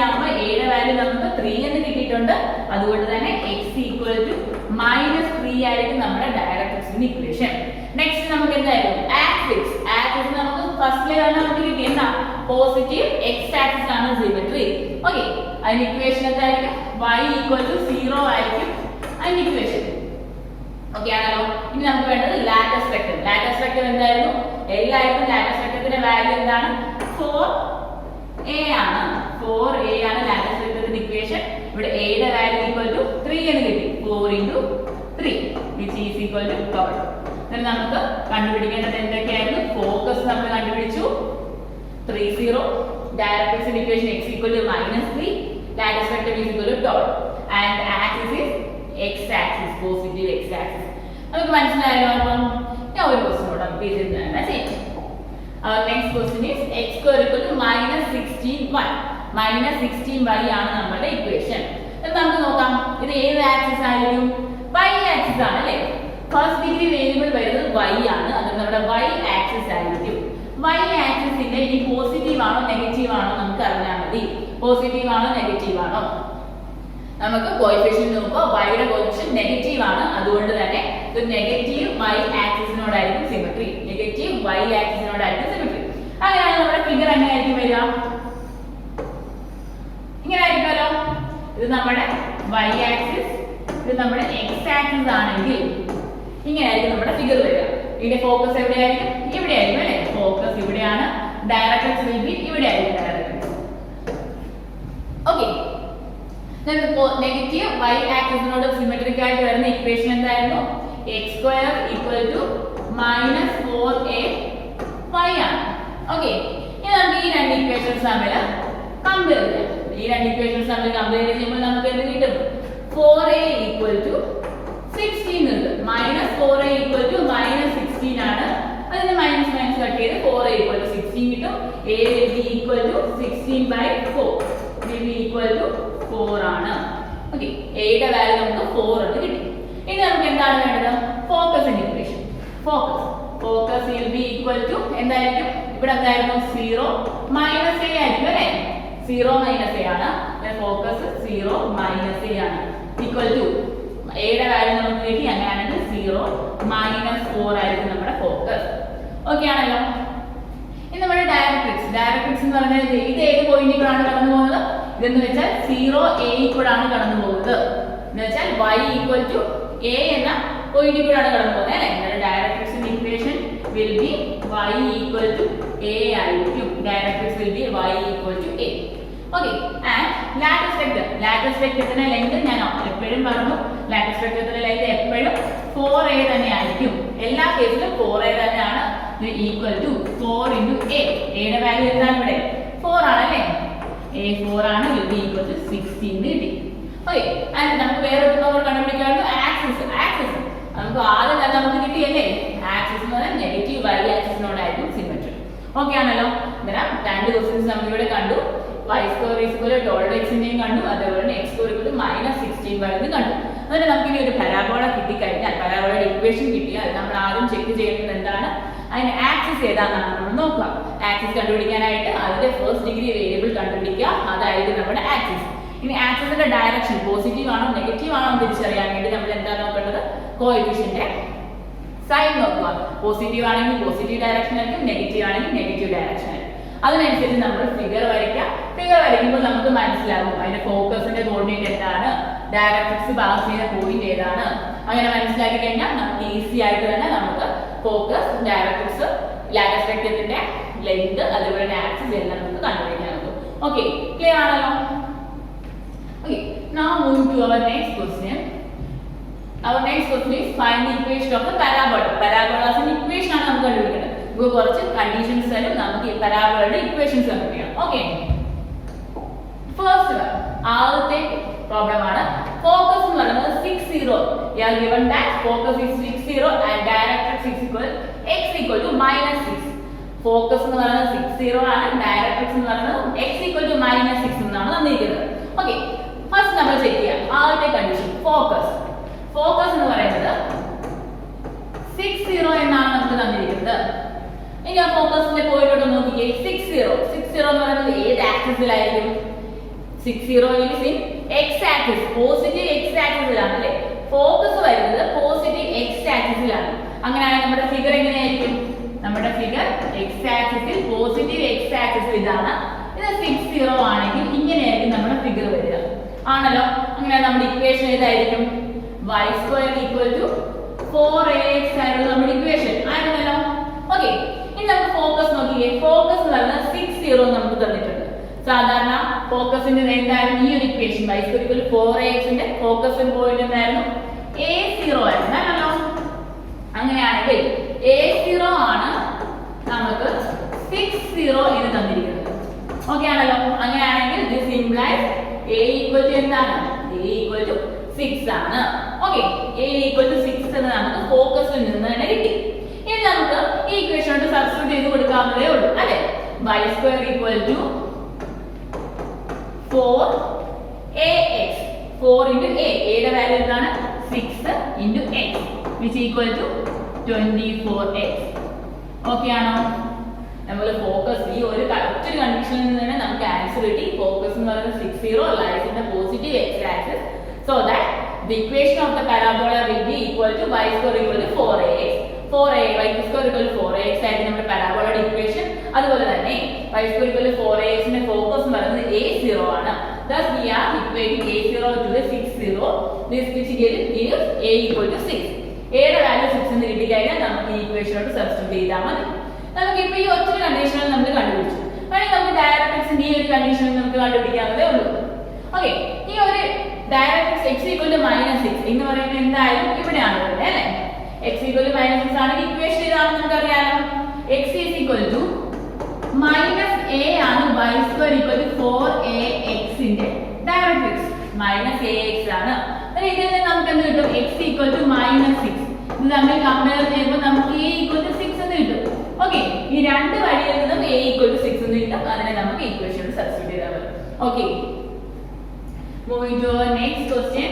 ആകുമ്പോൾ a യുടെ വാല്യൂ നമുക്ക് 3 എന്ന് കിട്ടിയിട്ടുണ്ട്. അതുകൊണ്ട് തന്നെ x equal to -3 ആയിരിക്കും നമ്മുടെ ഡയറക്ട്രിക്സിന്റെ ഇക്വേഷൻ. നെക്സ്റ്റ് നമുക്ക് എന്തായിരുന്നു? ആക്സിസ് നമുക്ക് ഫസ്റ്റിലെ തന്നെ നമുക്ക് കിട്ടി. എന്താ? പോസിറ്റീവ് x ആക്സിസ് ആണ് സിമെട്രി. ഓക്കെ, അതിന്റെ ഇക്വേഷൻ എന്തായിരിക്കും? y ഈക്വൽ ടു 0 ആയിരിക്കും അതിന്റെ ഇക്വേഷൻ. ഓക്കെ ആണല്ലോ. ഇനി നമുക്ക് വേണ്ടത് ലാറ്റസ് വെക്റ്റർ. ലാറ്റസ് വെക്റ്റർ എന്തായിരുന്നു? എല്ലായിടത്തും ലാറ്റസ് വെക്റ്ററിന്റെ വാല്യൂ എന്താണ്? 4a ആണ്. 4a ആണ് ലാറ്റസ് വെക്റ്ററിന്റെ ഇക്വേഷൻ. ഇവിടെ a യുടെ വാല്യൂ ഈക്വൽ ടു 3 എന്ന് കിട്ടി. 4 × 3 which is equal to 12. then നമുക്ക് കണ്ടുപിടിക്കേണ്ടത് എന്തൊക്കെയായിരുന്നു? ഫോക്കസ് നമ്മൾ കണ്ടുപിടിച്ചു 30. ഡയറക്ട്രിക്സിന്റെ equation x equal to -3, latus rectum is equal to 12 and axis is x axis, positive x axis. നമുക്ക് മനസ്സിലായല്ലോ. അപ്പം ഞാൻ ഒരു ക്വസ്റ്റ്യൻ കൂടെ നമുക്ക് ഇത് തന്നെ ചെയ്യാം. Our next question is x square equal to -16y. -16y ആണ് നമ്മുടെ ഇക്വേഷൻ. നമുക്ക് നോക്കാം ഇത് ഏത് ആക്സിസ് ആയിരിക്കും? y ആക്സിസ് ആണ് അല്ലേ? ഫസ്റ്റ് ഡിഗ്രി വേരിയബിൾ വരുന്നത് y ആണ്. അത് നമ്മുടെ y ആക്സിസ് ആയിരിക്കും. y ആക്സിസിന്റെ ഇനി പോസിറ്റീവ് ആണോ നെഗറ്റീവ് ആണോ നമുക്ക് അറിഞ്ഞാൽ മതി. പോസിറ്റീവ് ആണോ നെഗറ്റീവ് ആണോ? നമുക്ക് കോഎഫിഷ്യന്റ് നോക്കുമ്പോൾ y യുടെ കോഎഫിഷ്യന്റ് നെഗറ്റീവ് ആണ്. അതുകൊണ്ട് തന്നെ ഇത് നെഗറ്റീവ് y ആക്സിസിനോടായിരിക്കും സിമെട്രി. നെഗറ്റീവ് y ആക്സിസിനോടായിരിക്കും സിമെട്രി. അങ്ങനെയാണ് നമ്മുടെ ഫിഗർ എങ്ങനെയായിരിക്കും വരിക? ഇങ്ങനെ ആയിരിക്കുമല്ലോ. ഇത് നമ്മുടെ y ആക്സിസ്, ഇത് നമ്മുടെ x ആക്സിസ് ആണെങ്കിൽ ഇങ്ങനെയായിരിക്കും നമ്മുടെ ഫിഗർ വരിക. ഇതിന്റെ ഫോക്കസ് എവിടെയായിരിക്കും? ഇവിടെ ആയിരിക്കും അല്ലേ? ഫോക്കസ് ഇവിടെയാണ്. ഡയറക്ട്രിക്സ് വിൽ ബി ഇവിടെ ആയിരിക്കും ഡയറക്ട്രിക്സ്. ഓക്കെ. നെഗറ്റീവ് y ആക്സിസിനോട് സിമെട്രിക് ആയിട്ട് വരുന്ന ഇക്വേഷൻ എന്തായിരുന്നു? x² = -4ay ആണ്. ഓക്കെ. ഇനി നമുക്ക് ഈ രണ്ട് ഇക്വേഷൻസ് തമ്മിൽ കമ്പയർ ചെയ്യാം. ഈ രണ്ട് ഇക്വേഷൻസ് തമ്മിൽ കമ്പയർ ചെയ്യുമ്പോൾ നമുക്ക് എന്ത് കിട്ടും? 4a = 16 ഉണ്ട്. -4a = -16 ആണ്. അതിനെ മൈനസ് കട്ട് ചെയ്ത് 4a = 16 കിട്ടും. a will be equal to 16/4 will be equal to 4 ആണ്. ഓക്കെ. a യുടെ വാല്യൂ നമുക്ക് 4 എന്ന് കിട്ടി. ഇനി നമുക്ക് എന്താണ് വേണ്ടത്? ഫോക്കസിന്റെ equation. Focus will be equal to എന്തായിരിക്കും? ഇവിടെ എന്തായിരുന്നു? 0 - a ആയിരിക്കും അല്ലേ? 0 - a ആണ്. ഫോക്കസ് 0 - a ആണ്. ഈക്വൽ ടു a യുടെ വാല്യൂ നമുക്ക് കിട്ടി. അങ്ങനെയാണെങ്കിൽ 0 - 4 ആയിരിക്കും നമ്മുടെ ഫോക്കസ്. ഓക്കെ ആണല്ലോ. ഇനി നമ്മുടെ ഡയറക്ട്രിക്സ് എന്ന് പറഞ്ഞാൽ ഇത് ഏത് പോയിന്റിൽ കൂടാണ് കടന്നു പോകുന്നത്? ഇതെന്ന് വെച്ചാൽ 0a കൂടാണ് കടന്നു പോകുന്നത്. എന്ന് വെച്ചാൽ y = a എന്ന പോയിന്റിൽ കൂടാണ് കടന്നു പോകുന്നത് അല്ലേ? നമ്മുടെ ഡയറക്ട്രിക്സിന്റെ equation will be y = a ആയിരിക്കും. Directrix will be y = a. Okay. And latus വെക്റ്ററിന്റെ ലെങ്ത് ഞാൻ എപ്പോഴും പറഞ്ഞു, ലാറ്റിസ് വെക്റ്ററിന്റെ ലെങ്ത് എപ്പോഴും 4a തന്നെ ആയിരിക്കും. എല്ലാ കേസിലും 4a തന്നെയാണ്. Equal to 4 × a. a യുടെ വാല്യൂ എന്താണ് ഇവിടെ? 4 ആണ് അല്ലേ? a 4 ആണ്. will be equal to 16 കിട്ടി. ഓക്കെ. ആൻഡ് നമുക്ക് വേറെ ഒരു നമ്മൾ കണ്ടുപിടിക്കാറുണ്ട് ആക്സിസ്. നമുക്ക് ആദ്യം തന്നെ നമുക്ക് കിട്ടിയല്ലേ? ആക്സിസ് എന്ന് പറഞ്ഞാൽ നെഗറ്റീവ് y ആക്സിസിനോടായിരിക്കും സിമെട്രി. ഓക്കെ ആണല്ലോ. ഇങ്ങനെ രണ്ട് ക്വസ്റ്റ്യൻസ് നമ്മൾ ഇവിടെ കണ്ടു. y² = 12x കണ്ടു. അതേപോലെ x² = -16y എന്ന് കണ്ടു. അതുപോലെ നമുക്ക് ഇനി ഒരു പരാബോള കിട്ടിക്കഴിഞ്ഞാൽ, പരാബോളയുടെ ഇക്വേഷൻ കിട്ടിയാൽ നമ്മൾ ആദ്യം ചെക്ക് ചെയ്യേണ്ടത് എന്താണ്? അതിന്റെ ആക്സിസ് ഏതാണെന്നാണ് നമ്മൾ നോക്കുക. ആക്സിസ് കണ്ടുപിടിക്കാനായിട്ട് അതിന്റെ ഫസ്റ്റ് ഡിഗ്രി വേരിയബിൾ കണ്ടുപിടിക്കുക. അതായിരിക്കും നമ്മുടെ ആക്സിസ്. ഇനി ആക്സിസിന്റെ ഡയറക്ഷൻ പോസിറ്റീവ് ആണോ നെഗറ്റീവ് ആണോ എന്ന് തിരിച്ചറിയാൻ വേണ്ടി നമ്മൾ എന്താ നോക്കേണ്ടത്? കോഎഫിഷ്യന്റ് സൈൻ നോക്കുക. പോസിറ്റീവ് ആണെങ്കിൽ പോസിറ്റീവ് ഡയറക്ഷൻ ആയിരിക്കും, നെഗറ്റീവ് ആണെങ്കിൽ നെഗറ്റീവ് ഡയറക്ഷൻ ആയിരിക്കും. അതിനനുസരിച്ച് നമ്മൾ ഫിഗർ വരയ്ക്കാം. ഫിഗർ വരയ്ക്കുമ്പോൾ നമുക്ക് മനസ്സിലാകും അതിന്റെ ഫോക്കസിന്റെ കോർഡിനേറ്റ് എന്താണ്, ഡയറക്ട്രിക്സ് പാസ് ചെയ്യുന്ന പോയിന്റ് ഏതാണ്. അങ്ങനെ മനസ്സിലാക്കി കഴിഞ്ഞാൽ നമുക്ക് ഈസി ആയിട്ട് തന്നെ നമുക്ക് ഫോക്കസ്, ഡയറക്ട്രിക്സ്, ലാറ്റസ് വെക്റ്ററിന്റെ ലെങ്ത്, അതുപോലെ ആക്സിസ് എല്ലാം നമുക്ക് കണ്ടുപിടിക്കാൻ നോക്കും. ഓക്കെ, ക്ലിയർ ആണല്ലോ? Okay, now move to our next question. Our next question is find the equation of the parabola. Parabolas equation ആണ് നമുക്ക് കണ്ടുപിടിക്കേണ്ടത്. ഇപ്പോൾ കുറച്ച് കണ്ടീഷൻസ് തരും, നമുക്ക് ഈ പരാബോളയുടെ ഇക്വേഷൻസ് കണ്ടുപിടിക്കണം. ഓക്കെ, ഫസ്റ്റ് ആദ്യത്തെ പ്രോബ്ലം ആണ് ഫോക്കസ് എന്ന് പറയുന്നത് 60. We are given that focus is 60 and directrix is equal x equal to -6. Focus എന്ന് പറയുന്നത് 60 ആണ്, ഡയറക്ട്രിക്സ് എന്ന് പറയുന്നത് x equal to -6 എന്നാണ് തന്നിരിക്കുന്നത്. ഓക്കെ, ഫസ്റ്റ് നമ്മൾ ചെക്ക് ചെയ്യാം ആദ്യത്തെ കണ്ടീഷൻ. ഫോക്കസ് എന്ന് പറയുന്നത് 60 എന്നാണ് നമുക്ക് തന്നിരിക്കുന്നത്. ഇനി ആ ഫോക്കസിന്റെ പോയിന്റ് നോക്കിക്കേ. 60 എന്ന് പറയുന്നത് ഏത് ആക്സിസിലായിരിക്കും? 60 is in x axis, positive x ആക്സിസിലാണ് അല്ലേ? ഫോക്കസ് വരുന്നത് പോസിറ്റീവ് x ആക്സിസിലാണ്. അങ്ങനെയാണെങ്കിൽ നമ്മുടെ ഫിഗർ എങ്ങനെയായിരിക്കും? നമ്മുടെ ഫിഗർ x ആക്സിസിൽ പോസിറ്റീവ് x ആക്സിസിൽ ഇതാണ്. ഇത് 60 ആണെങ്കിൽ ഇങ്ങനെയായിരിക്കും നമ്മുടെ ഫിഗർ വരിക. ആണല്ലോ. അങ്ങനെ നമ്മുടെ ഇക്വേഷൻ ഏതായിരിക്കും? y square equal to 4ax ആയിരുന്നു നമ്മുടെ ഇക്വേഷൻ ആയിരുന്നല്ലോ. ഓക്കെ, ഇനി നമുക്ക് ഫോക്കസ് നോക്കിയേ. ഫോക്കസ് എന്ന് പറയുന്നത് 60 നമുക്ക് തന്നിട്ടുണ്ട്. സാധാരണ ഫോക്കസിന്റെ എന്തായിരുന്നു ഈ ഒരു equation? y square equal to 4ax ന്റെ ഫോക്കസ് പോയിന്റ് എന്തായിരുന്നു? a0 ആയിരുന്നു അല്ലല്ലോ. അങ്ങനെയാണെങ്കിൽ a0 ആണ് നമുക്ക് 60 എന്ന് തന്നിരിക്കുന്നത്. ഓക്കെ ആണല്ലോ. അങ്ങനെയാണെങ്കിൽ this implies a equal to എന്താണ്? a equal to 6 ആണ്. ഓക്കെ, a equal to 6 എന്ന് നമുക്ക് ഫോക്കസിൽ നിന്ന് തന്നെ കിട്ടി. ഇനി നമുക്ക് ഈ ഇക്വേഷനോട് സബ്സ്റ്റിറ്റ്യൂട്ട് ചെയ്ത് കൊടുക്കാവുന്നതേ ഉള്ളൂ അല്ലേ? y square equal to 4ax 4 into a യുടെ വാല്യൂ എന്താണ്? 6 into x which equal to 24x. Okay ആണോ? നമ്മൾ ഫോക്കസ് ഈ ഒരു ഒറ്റ കണ്ടീഷനിൽ നിന്ന് തന്നെ നമുക്ക് ആൻസർ കിട്ടി. ഫോക്കസ് എന്ന് പറയുന്നത് 60 lies in the positive x axis, so that the equation of the parabola will be equal to y square equal to 4ax. 4a y square equal to 4ax ആയിരുന്നു നമ്മുടെ പരാബോളയുടെ ഇക്വേഷൻ. അതുപോലെ തന്നെ y square equal to 4ax ന്റെ focus എന്ന് പറയുന്നത് a0 ആണ്. Thus we are equating a0 to the 60. This which gives a equal to 6. a യുടെ value 6 എന്ന് കിട്ടിക്കഴിഞ്ഞാൽ നമുക്ക് ഈ ഇക്വേഷനോട് സബ്സ്റ്റിറ്റ്യൂട്ട് ചെയ്താൽ മതി. നമുക്ക് ഇപ്പോൾ ഈ ഒറ്റ കണ്ടീഷനിൽ നമ്മൾ കണ്ടുപിടിച്ചു. വേണമെങ്കിൽ നമുക്ക് ഡയറക്ട്രിക്സിന്റെ ഈ ഒരു കണ്ടീഷനിൽ നമുക്ക് കണ്ടുപിടിക്കാവുന്നതേ ഉള്ളൂ. ഓക്കെ, ഈ ഒരു ഡയറക്ട്രിക്സ് x equal to -6 എന്ന് പറയുന്നത് എന്തായാലും ഇവിടെയാണ് വരുന്നത് അല്ലേ? x equal to -6 ആണെങ്കിൽ ഇക്വേഷൻ ഇതാണെന്ന് നമുക്കറിയാലോ. x is equal to -a ആണ് y square equal to 4ax ന്റെ ഡയറക്ട്രിക്സ്. -ax ആണ്. അപ്പോൾ ഇതിൽ നിന്ന് നമുക്ക് എന്ത് കിട്ടും? x equal to -6. ഇത് തമ്മിൽ കമ്പയർ ചെയ്യുമ്പോൾ നമുക്ക് a equal to 6 എന്ന് കിട്ടും. ഓക്കെ, ഈ രണ്ട് വഴിയിൽ നിന്നും a equal to 6 എന്ന് കിട്ടും. അതിനെ നമുക്ക് ഇക്വേഷനിൽ സബ്സ്റ്റിറ്റ്യൂട്ട് ചെയ്താൽ മതി. Okay, moving to our next question.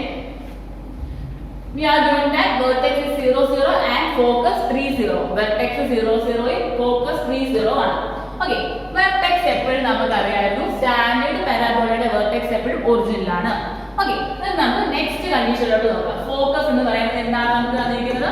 We are given that vertex is 0 0 and focus 3 0. Vertex 0 0 ൽ focus 3 0 ആണ്. ഓക്കെ, vertex എപ്പോഴും നമുക്ക് അറിയാമായിരുന്നു സ്റ്റാൻഡേർഡ് പാരാബോളയുടെ vertex എപ്പോഴും ഒറിജിനൽ ആണ്. ഓക്കെ, നമുക്ക് നെക്സ്റ്റ് കണ്ടീഷനിലോട്ട് നോക്കാം. ഫോക്കസ് എന്ന് പറയുന്നത് എന്താണ് നമുക്ക് തന്നിരിക്കുന്നത്?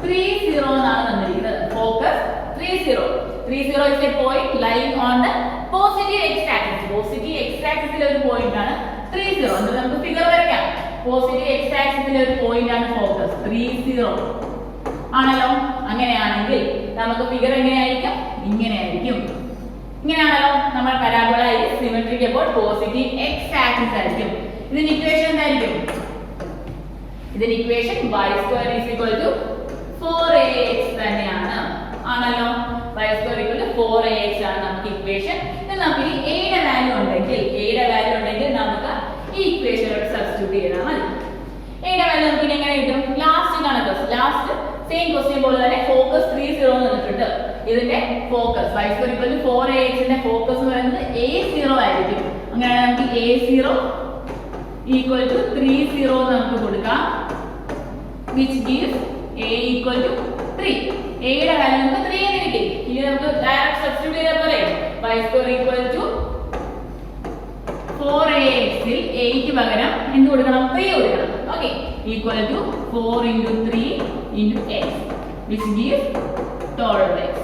30 എന്നാണ് തന്നിരിക്കുന്നത്. Focus 30 is a point lying on the positive x axis. Positive x ആക്സിസിലെ ഒരു പോയിന്റ് ആണ് 30. എന്നിട്ട് നമുക്ക് ഫിഗർ വരയ്ക്കാം. പോസിറ്റീവ് x ആക്സിസിലെ ഒരു പോയിന്റ് ആണ് ഫോക്കസ് 30 ആണല്ലോ. അങ്ങനെയാണെങ്കിൽ നമുക്ക് ഫിഗർ എങ്ങനെയായിരിക്കും? ഇങ്ങനെയായിരിക്കും. ഇങ്ങനെയാണല്ലോ. നമ്മുടെ parabola is symmetric about positive x axis ആയിരിക്കും. ഇതിന്റെ ഇക്വേഷൻ എന്തായിരിക്കും? ഇതിന്റെ equation y square is equal to 4ax തന്നെയാണ്. ആണല്ലോ. y square equal to 4ax ആണ് നമുക്ക് ഇക്വേഷൻ. നമുക്ക് ഈ a യുടെ വാല്യൂ ഉണ്ടെങ്കിൽ നമുക്ക് ഈ ഇക്വേഷനോട് സബ്സ്റ്റിറ്റ്യൂട്ട് ചെയ്താൽ മതി. a യുടെ വാല്യൂ നമുക്ക് എങ്ങനെ കിട്ടും? ലാസ്റ്റ് സെയിം ക്വസ്റ്റ്യൻ പോലെ തന്നെ ഫോക്കസ് 30 എന്ന് തന്നിട്ടുണ്ട്. ഇതിന്റെ focus y square equal to 4ax ന്റെ ഫോക്കസ് എന്ന് പറയുന്നത് a0 ആയിരിക്കും. അങ്ങനെയാണെങ്കിൽ നമുക്ക് a0 equal to 30 നമുക്ക് കൊടുക്കാം, which gives a equal to 3. a യുടെ വാല്യൂ നമുക്ക് 3 എന്ന് കിട്ടി. ഇനി നമുക്ക് ഡയറക്റ്റ് സബ്സ്റ്റിറ്റ്യൂട്ട് ചെയ്താൽ പോലെ y square equal to 4ax ൽ a ക്ക് പകരം എന്ത് കൊടുക്കണം? 3 കൊടുക്കണം. Okay, equal to 4 into 3 into x, which gives 12x.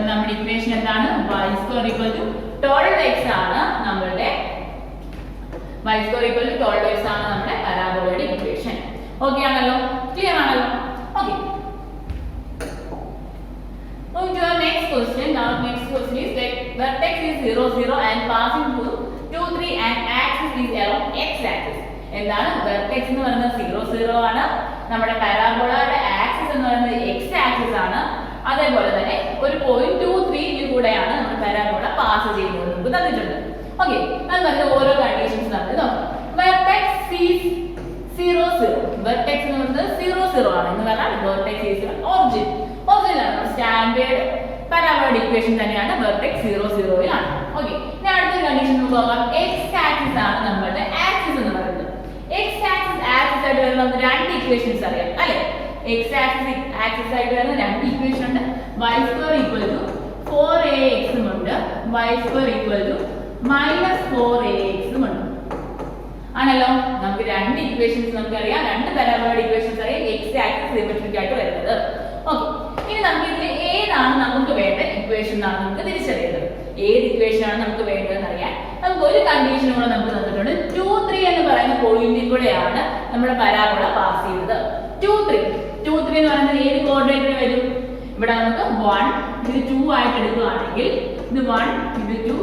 നമ്മുടെ ഇക്വേഷൻ എന്താണ്? y square equal to 12x ആണ് നമ്മുടെ y square equal to 12x ആണ് നമ്മുടെ പരാബോളയുടെ ഇക്വേഷൻ. ഓക്കേ ആണല്ലോ? ക്ലിയർ ആണല്ലോ? Okay, moving to our next question. Now next question is that vertex is 0 0 and passing through 2 3 and axis is along x axis. എന്താണ് vertex എന്ന് പറയുന്നത്? 0 0 ആണ്. നമ്മുടെ പരാബോളയുടെ axis എന്ന് പറയുന്നത് x ആക്സിസ് ആണ്. അതേപോലെ തന്നെ ഒരു പോയിന്റ് 2 3 ൽ കൂടെയാണ് നമ്മുടെ പരാബോള പാസ് ചെയ്യുന്നത് നമുക്ക് തന്നിട്ടുണ്ട്. ഓക്കേ, അത് പറഞ്ഞ ഓരോ കണ്ടീഷൻസ് നമ്മൾ നോക്കാം. vertex is 0 0. vertex എന്ന് പറയുന്നത് 0 0 ആണ് എന്ന് പറഞ്ഞാൽ vertex is origin ആണ്. സ്റ്റാൻഡേർഡ് പരാബോളയുടെ ഇക്വേഷൻ തന്നെയാണ്. vertex 0 0 ലാണ്. ഓക്കേ, ഇനി അടുത്ത കണ്ടീഷൻ നമുക്ക് നോക്കാം. x ആക്സിസ് ആണ് നമ്മുടെ ആക്സിസ് എന്ന് പറയുന്നത്. x ആക്സിസ് ആയിട്ട് വരുന്ന നമുക്ക് രണ്ട് ഇക്വേഷൻസ് അറിയാം അല്ലേ? x ആക്സിസ് ആയിട്ട് വരുന്ന രണ്ട് ഇക്വേഷൻ ഉണ്ട്. y square equal to 4ax ഉണ്ട്, y square equal to -4ax ഉണ്ട്. ആണല്ലോ. നമുക്ക് രണ്ട് ഇക്വേഷൻസ് നമുക്കറിയാം, രണ്ട് പരാബോളയുടെ ഇക്വേഷൻസ് അറിയാം. x ആക്സിസ് സിമെട്രിക് ആയിട്ട് വരുന്നത്. ഓക്കേ, ഇനി നമുക്ക് ഇതിൽ ഏതാണ് നമുക്ക് വേണ്ട ഇക്വേഷൻ എന്നാണ് നമുക്ക് തിരിച്ചറിയേണ്ടത്. ഏത് ഇക്വേഷൻ ആണ് നമുക്ക് വേണ്ടതെന്ന് അറിയാൻ നമുക്ക് ഒരു കണ്ടീഷൻ കൂടെ നമുക്ക് തന്നിട്ടുണ്ട്. 2 3 എന്ന് പോയിന്റിൽ കൂടെയാണ് നമ്മുടെ പരാബോള പാസ് ചെയ്തത്. 2, 3 എന്ന് പറയുന്നത് ഏത് കോർഡിനേറ്റിൽ വരും? ഇവിടെ നമുക്ക് 1 ഇത് 2 ആയിട്ട് എടുക്കുകയാണെങ്കിൽ ഇത് 1 ഇത് 2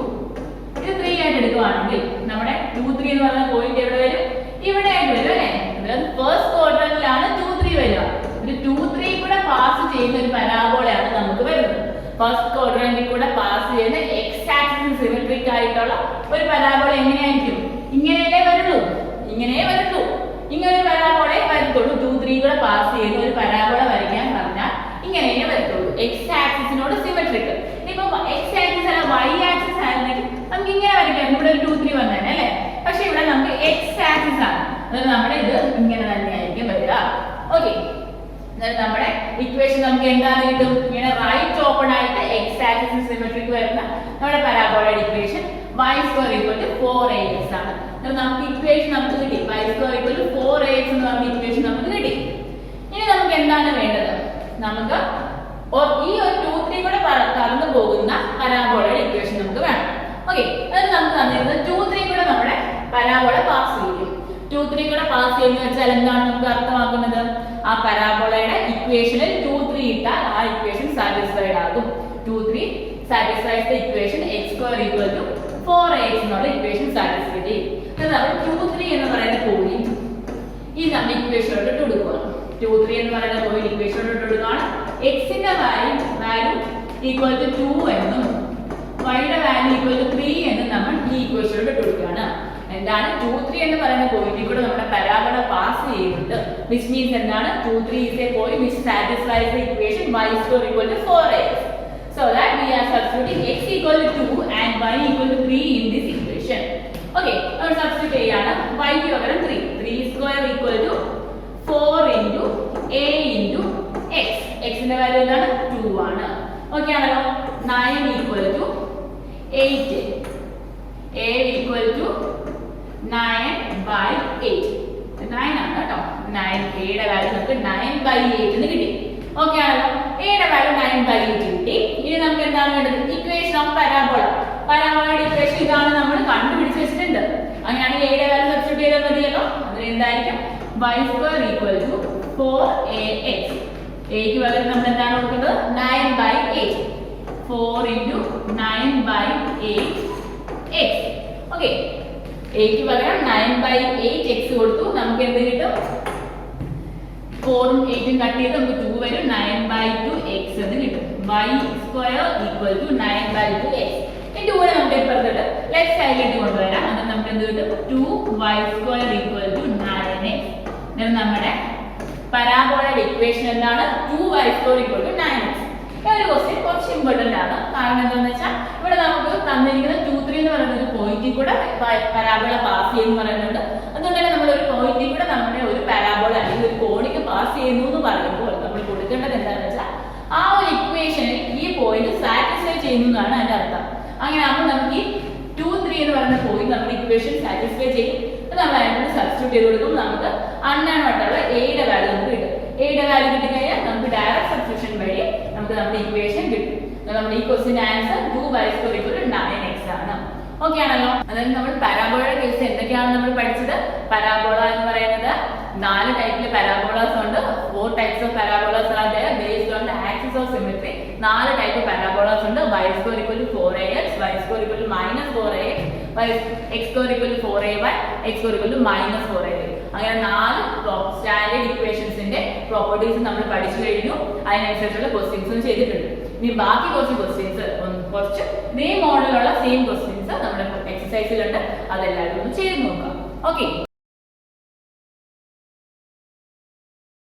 ഇത് 3 ആയിട്ട് എടുക്കുകയാണെങ്കിൽ നമ്മുടെ 2, 3 എന്ന് പറയുന്ന പോയിന്റ് എവിടെ വരും? ഇവിടെ ആയിട്ട് വരും അല്ലേ? അതായത് ഫസ്റ്റ് ക്വാഡ്രന്റിലാണ് 2, 3 വരിക. ഒരു 2, 3 കൂടെ പാസ് ചെയ്യുന്ന ഒരു പരാബോളയാണ് നമുക്ക് വരുന്നത്. ഫസ്റ്റ് ക്വാഡ്രന്റിൽ കൂടെ പാസ് ചെയ്യുന്ന എക്സ് ആക്സിസ് സിമെട്രിക് ആയിട്ടുള്ള ഒരു പരാബോള എങ്ങനെയായിരിക്കും? ഇങ്ങനെയല്ലേ വരുള്ളൂ, ഇങ്ങനെ വരുള്ളൂ, ഇങ്ങനെ ഒരു പരാബോളയെ വരത്തുള്ളൂ. 2, 3 കൂടെ പാസ് ചെയ്യുന്ന ഒരു പരാബോള വരയ്ക്കാൻ പറഞ്ഞാൽ ഇങ്ങനെയേ വരത്തുള്ളൂ, എക്സ് ആക്സിസിനോട് സിമെട്രിക്. ഇനിയിപ്പോ എക്സ് ആക്സിസ് അല്ല വൈ ആക്സിസ് ആയിരുന്നെങ്കിൽ നമുക്ക് ഇങ്ങനെ വരയ്ക്കാം, ഇവിടെ ഒരു 2, 3 വന്നേനെ അല്ലേ? പക്ഷെ ഇവിടെ നമുക്ക് എക്സ് ആക്സിസ് ആണ്, അതായത് നമ്മുടെ ഇത് ഇങ്ങനെ തന്നെയായിരിക്കും വരിക. ഓക്കെ, നമ്മുടെ ഇക്വേഷൻ നമുക്ക് എന്താണ് കിട്ടും? ഇങ്ങനെ റൈറ്റ് ഓപ്പൺ ആയിട്ട് എക്സ് ആക്സിസ് സിമെട്രിക് വരുന്ന നമ്മുടെ പരാബോളയുടെ ഇക്വേഷൻ y² = 4ax ആണ്. നമുക്ക് ഇക്വേഷൻ നമുക്ക് കിട്ടി, y² = 4ax എന്ന് പറഞ്ഞ ഇക്വേഷൻ നമുക്ക് കിട്ടി. ഇനി നമുക്ക് എന്താണ് വേണ്ടത്? നമുക്ക് ഈ ഒരു 2, 3 കൂടെ കടന്നു പോകുന്ന പരാബോളയുടെ ഇക്വേഷൻ നമുക്ക് വേണം. ഓക്കെ, അത് നമുക്ക് തന്നിരുന്നത് 2, 3 കൂടെ നമ്മുടെ പരാബോള പാസ് ചെയ്യും. 2, 3 കൂടെ പാസ് ചെയ്യുന്ന വെച്ചാൽ എന്താണ് നമുക്ക് അർത്ഥമാക്കുന്നത്? ആ പരാബോളയുടെ ഇക്വേഷനിൽ 2, 3 ഇട്ടാൽ ആ ഇക്വേഷൻ സാറ്റിസ്ഫൈഡ് ആകും. 2, 3 satisfies the equation x² = 4ax എന്നുള്ള ഇക്വേഷൻ സാറ്റിസ്ഫൈ ചെയ്യും. നമ്മൾ 2, 3 എന്ന് പറയുന്ന പോയിന്റ് ഈ നമ്മൾ ഇക്വേഷനോട് ഇട്ട് കൊടുക്കുക. 2, 3 എന്ന് പറയുന്ന പോയിന്റ് ഇക്വേഷനോട് ഇട്ട് കൊടുക്കുകയാണ്. എക്സിന്റെ വാല്യൂ ഈക്വൽ ടു 2 എന്നും വൈയുടെ വാല്യൂ ഈക്വൽ ടു 3 എന്നും നമ്മൾ ഈ ഇക്വേഷനോട് ഇട്ട് കൊടുക്കുകയാണ്. എന്താണ് 2, 3 എന്ന് പറയുന്ന പോയിന്റിൽ കൂടെ നമ്മുടെ പരാബോള പാസ് ചെയ്യുന്നുണ്ട്. which means എന്താണ് 2, 3 is a point which satisfies the equation y² = 4ax. So that we are substituting x = 2 and y = 3 in this equation. Okay, നമ്മൾ സബ്സ്റ്റിറ്റ്യൂട്ട് ചെയ്യാണ്. y ക്ക് പകരം 3. 3² = 4 × a × x. x ന്റെ വാല്യൂ എന്താണ്? 2 ആണ്. Okay ആണല്ലോ. 9 = 8. a = 9/8. 9 ആണ് കേട്ടോ. 9 a യുടെ വാല്യൂ നമുക്ക് 9/8 എന്ന് കിട്ടി. ഓക്കേ ആണല്ലോ. a യുടെ വാല്യൂ 9/8 കിട്ടി. ഇനി നമുക്ക് എന്താണ് വേണ്ടത്? Equation of parabola. പരാബോളയുടെ ഇക്വേഷൻ ഇതാണ് നമ്മൾ കണ്ടുപിടിച്ച് വെച്ചിട്ടുണ്ട്. അങ്ങനെയാണെങ്കിൽ a യുടെ വാല്യൂ സബ്സ്റ്റിറ്റ്യൂട്ട് ചെയ്താൽ മതിയല്ലോ. അതിന് എന്തായിരിക്കും? y² = 4ax. a ക്ക് പകരം നമ്മൾ എന്താണ് കൊടുക്കുന്നത്? 9/8. 4 × 9/8x. ഓക്കേ, a ക്ക് പകരം 9/8x കൊടുത്തു. നമുക്ക് എന്ത് കിട്ടും? 4 ഉം 8 ഉം കട്ട് ചെയ്ത് നമുക്ക് 2 വരും. 9/2x എന്ന് കിട്ടും. y² = 9/2x. ഈ 2 നെ നമുക്ക് ഇപ്പുറത്തോട്ട് ലെഫ്റ്റ് സൈഡിലേക്ക് കൊണ്ടുവരാം. അങ്ങനെ നമുക്ക് എന്ത് കിട്ടും? 2y² = 9x. നമ്മുടെ പരാബോളയുടെ ഇക്വേഷൻ എന്താണ്? 2y² = 9x. ഒരു ക്വസ്റ്റ്യൻ കുറച്ച് ഇമ്പോർട്ടന്റ് ആണ്. കാരണം എന്താണെന്ന് വെച്ചാൽ ഇവിടെ നമുക്ക് തന്നിരിക്കുന്ന 2, 3 എന്ന് പറയുന്ന ഒരു പോയിന്റിൽ കൂടെ പരാബോള പാസ് ചെയ്യുന്നു പറയുന്നുണ്ട്. അതുകൊണ്ട് തന്നെ നമ്മൾ ഒരു പോയിന്റിൽ കൂടെ നമ്മുടെ ഒരു പരാബോള അല്ലെങ്കിൽ ഒരു കോണിക്ക് പാസ് ചെയ്യുന്നു എന്ന് പറയുമ്പോൾ നമ്മൾ കൊടുക്കേണ്ടത് എന്താണെന്ന് വെച്ചാൽ ആ ഒരു ഇക്വേഷനിൽ ഈ പോയിന്റ് സാറ്റിസ്ഫൈ ചെയ്യുന്നു എന്നാണ് അതിന്റെ അർത്ഥം. അങ്ങനെ ആകുമ്പോൾ നമുക്ക് ഈ 2, 3 എന്ന് പറയുന്ന പോയിന്റ് നമ്മുടെ ഇക്വേഷൻ സാറ്റിസ്ഫൈ ചെയ്യും. നമ്മൾ അതിനോട് സബ്സ്റ്റിറ്റ്യൂട്ട് ചെയ്ത് കൊടുക്കും. നമുക്ക് അൺനോൺ ആയിട്ടുള്ള a യുടെ വാല്യൂ നമുക്ക് കിട്ടും. a യുടെ വാല്യൂ കിട്ടിക്കഴിഞ്ഞാൽ നമുക്ക് ഡയറക്റ്റ് സബ്സ്റ്റിറ്റ്യൂഷൻ വഴി നമുക്ക് നമ്മുടെ ഇക്വേഷൻ കിട്ടും. നമ്മുടെ ഈ ക്വസ്റ്റ്യൻ ആൻസർ 2y² = 9x ആണ്. ഓക്കെ ആണല്ലോ. അതായത് നമ്മൾ പരാബോളയുടെ കേസ് എന്തൊക്കെയാണ് നമ്മൾ പഠിച്ചത്? പരാബോള എന്ന് പറയുന്നത് 4 ടൈപ്പിലെ പരാബോളാസ് ഉണ്ട്. 4 types of parabolas are there based on the axis of symmetry. 4 type പരാബോളാസ് ഉണ്ട്. y² = 4ax, y² = -4ax, x² = 4ay, x² = -4ay. അങ്ങനെ 4 സ്റ്റാൻഡേർഡ് ഇക്വേഷൻസിന്റെ പ്രോപ്പർട്ടീസ് നമ്മൾ പഠിച്ചു കഴിഞ്ഞു. അതിനനുസരിച്ചുള്ള ക്വസ്റ്റ്യൻസും ചെയ്തിട്ടുണ്ട്. ഇനി ബാക്കി കുറച്ച് ക്വസ്റ്റ്യൻസ് കുറച്ച് ഇതേ മോഡലുള്ള സെയിം ക്വസ്റ്റ്യൻസ് നമ്മുടെ എക്സസൈസിലുണ്ട്. അതെല്ലാവരും ഒന്ന് ചെയ്ത് നോക്കാം. ഓക്കെ.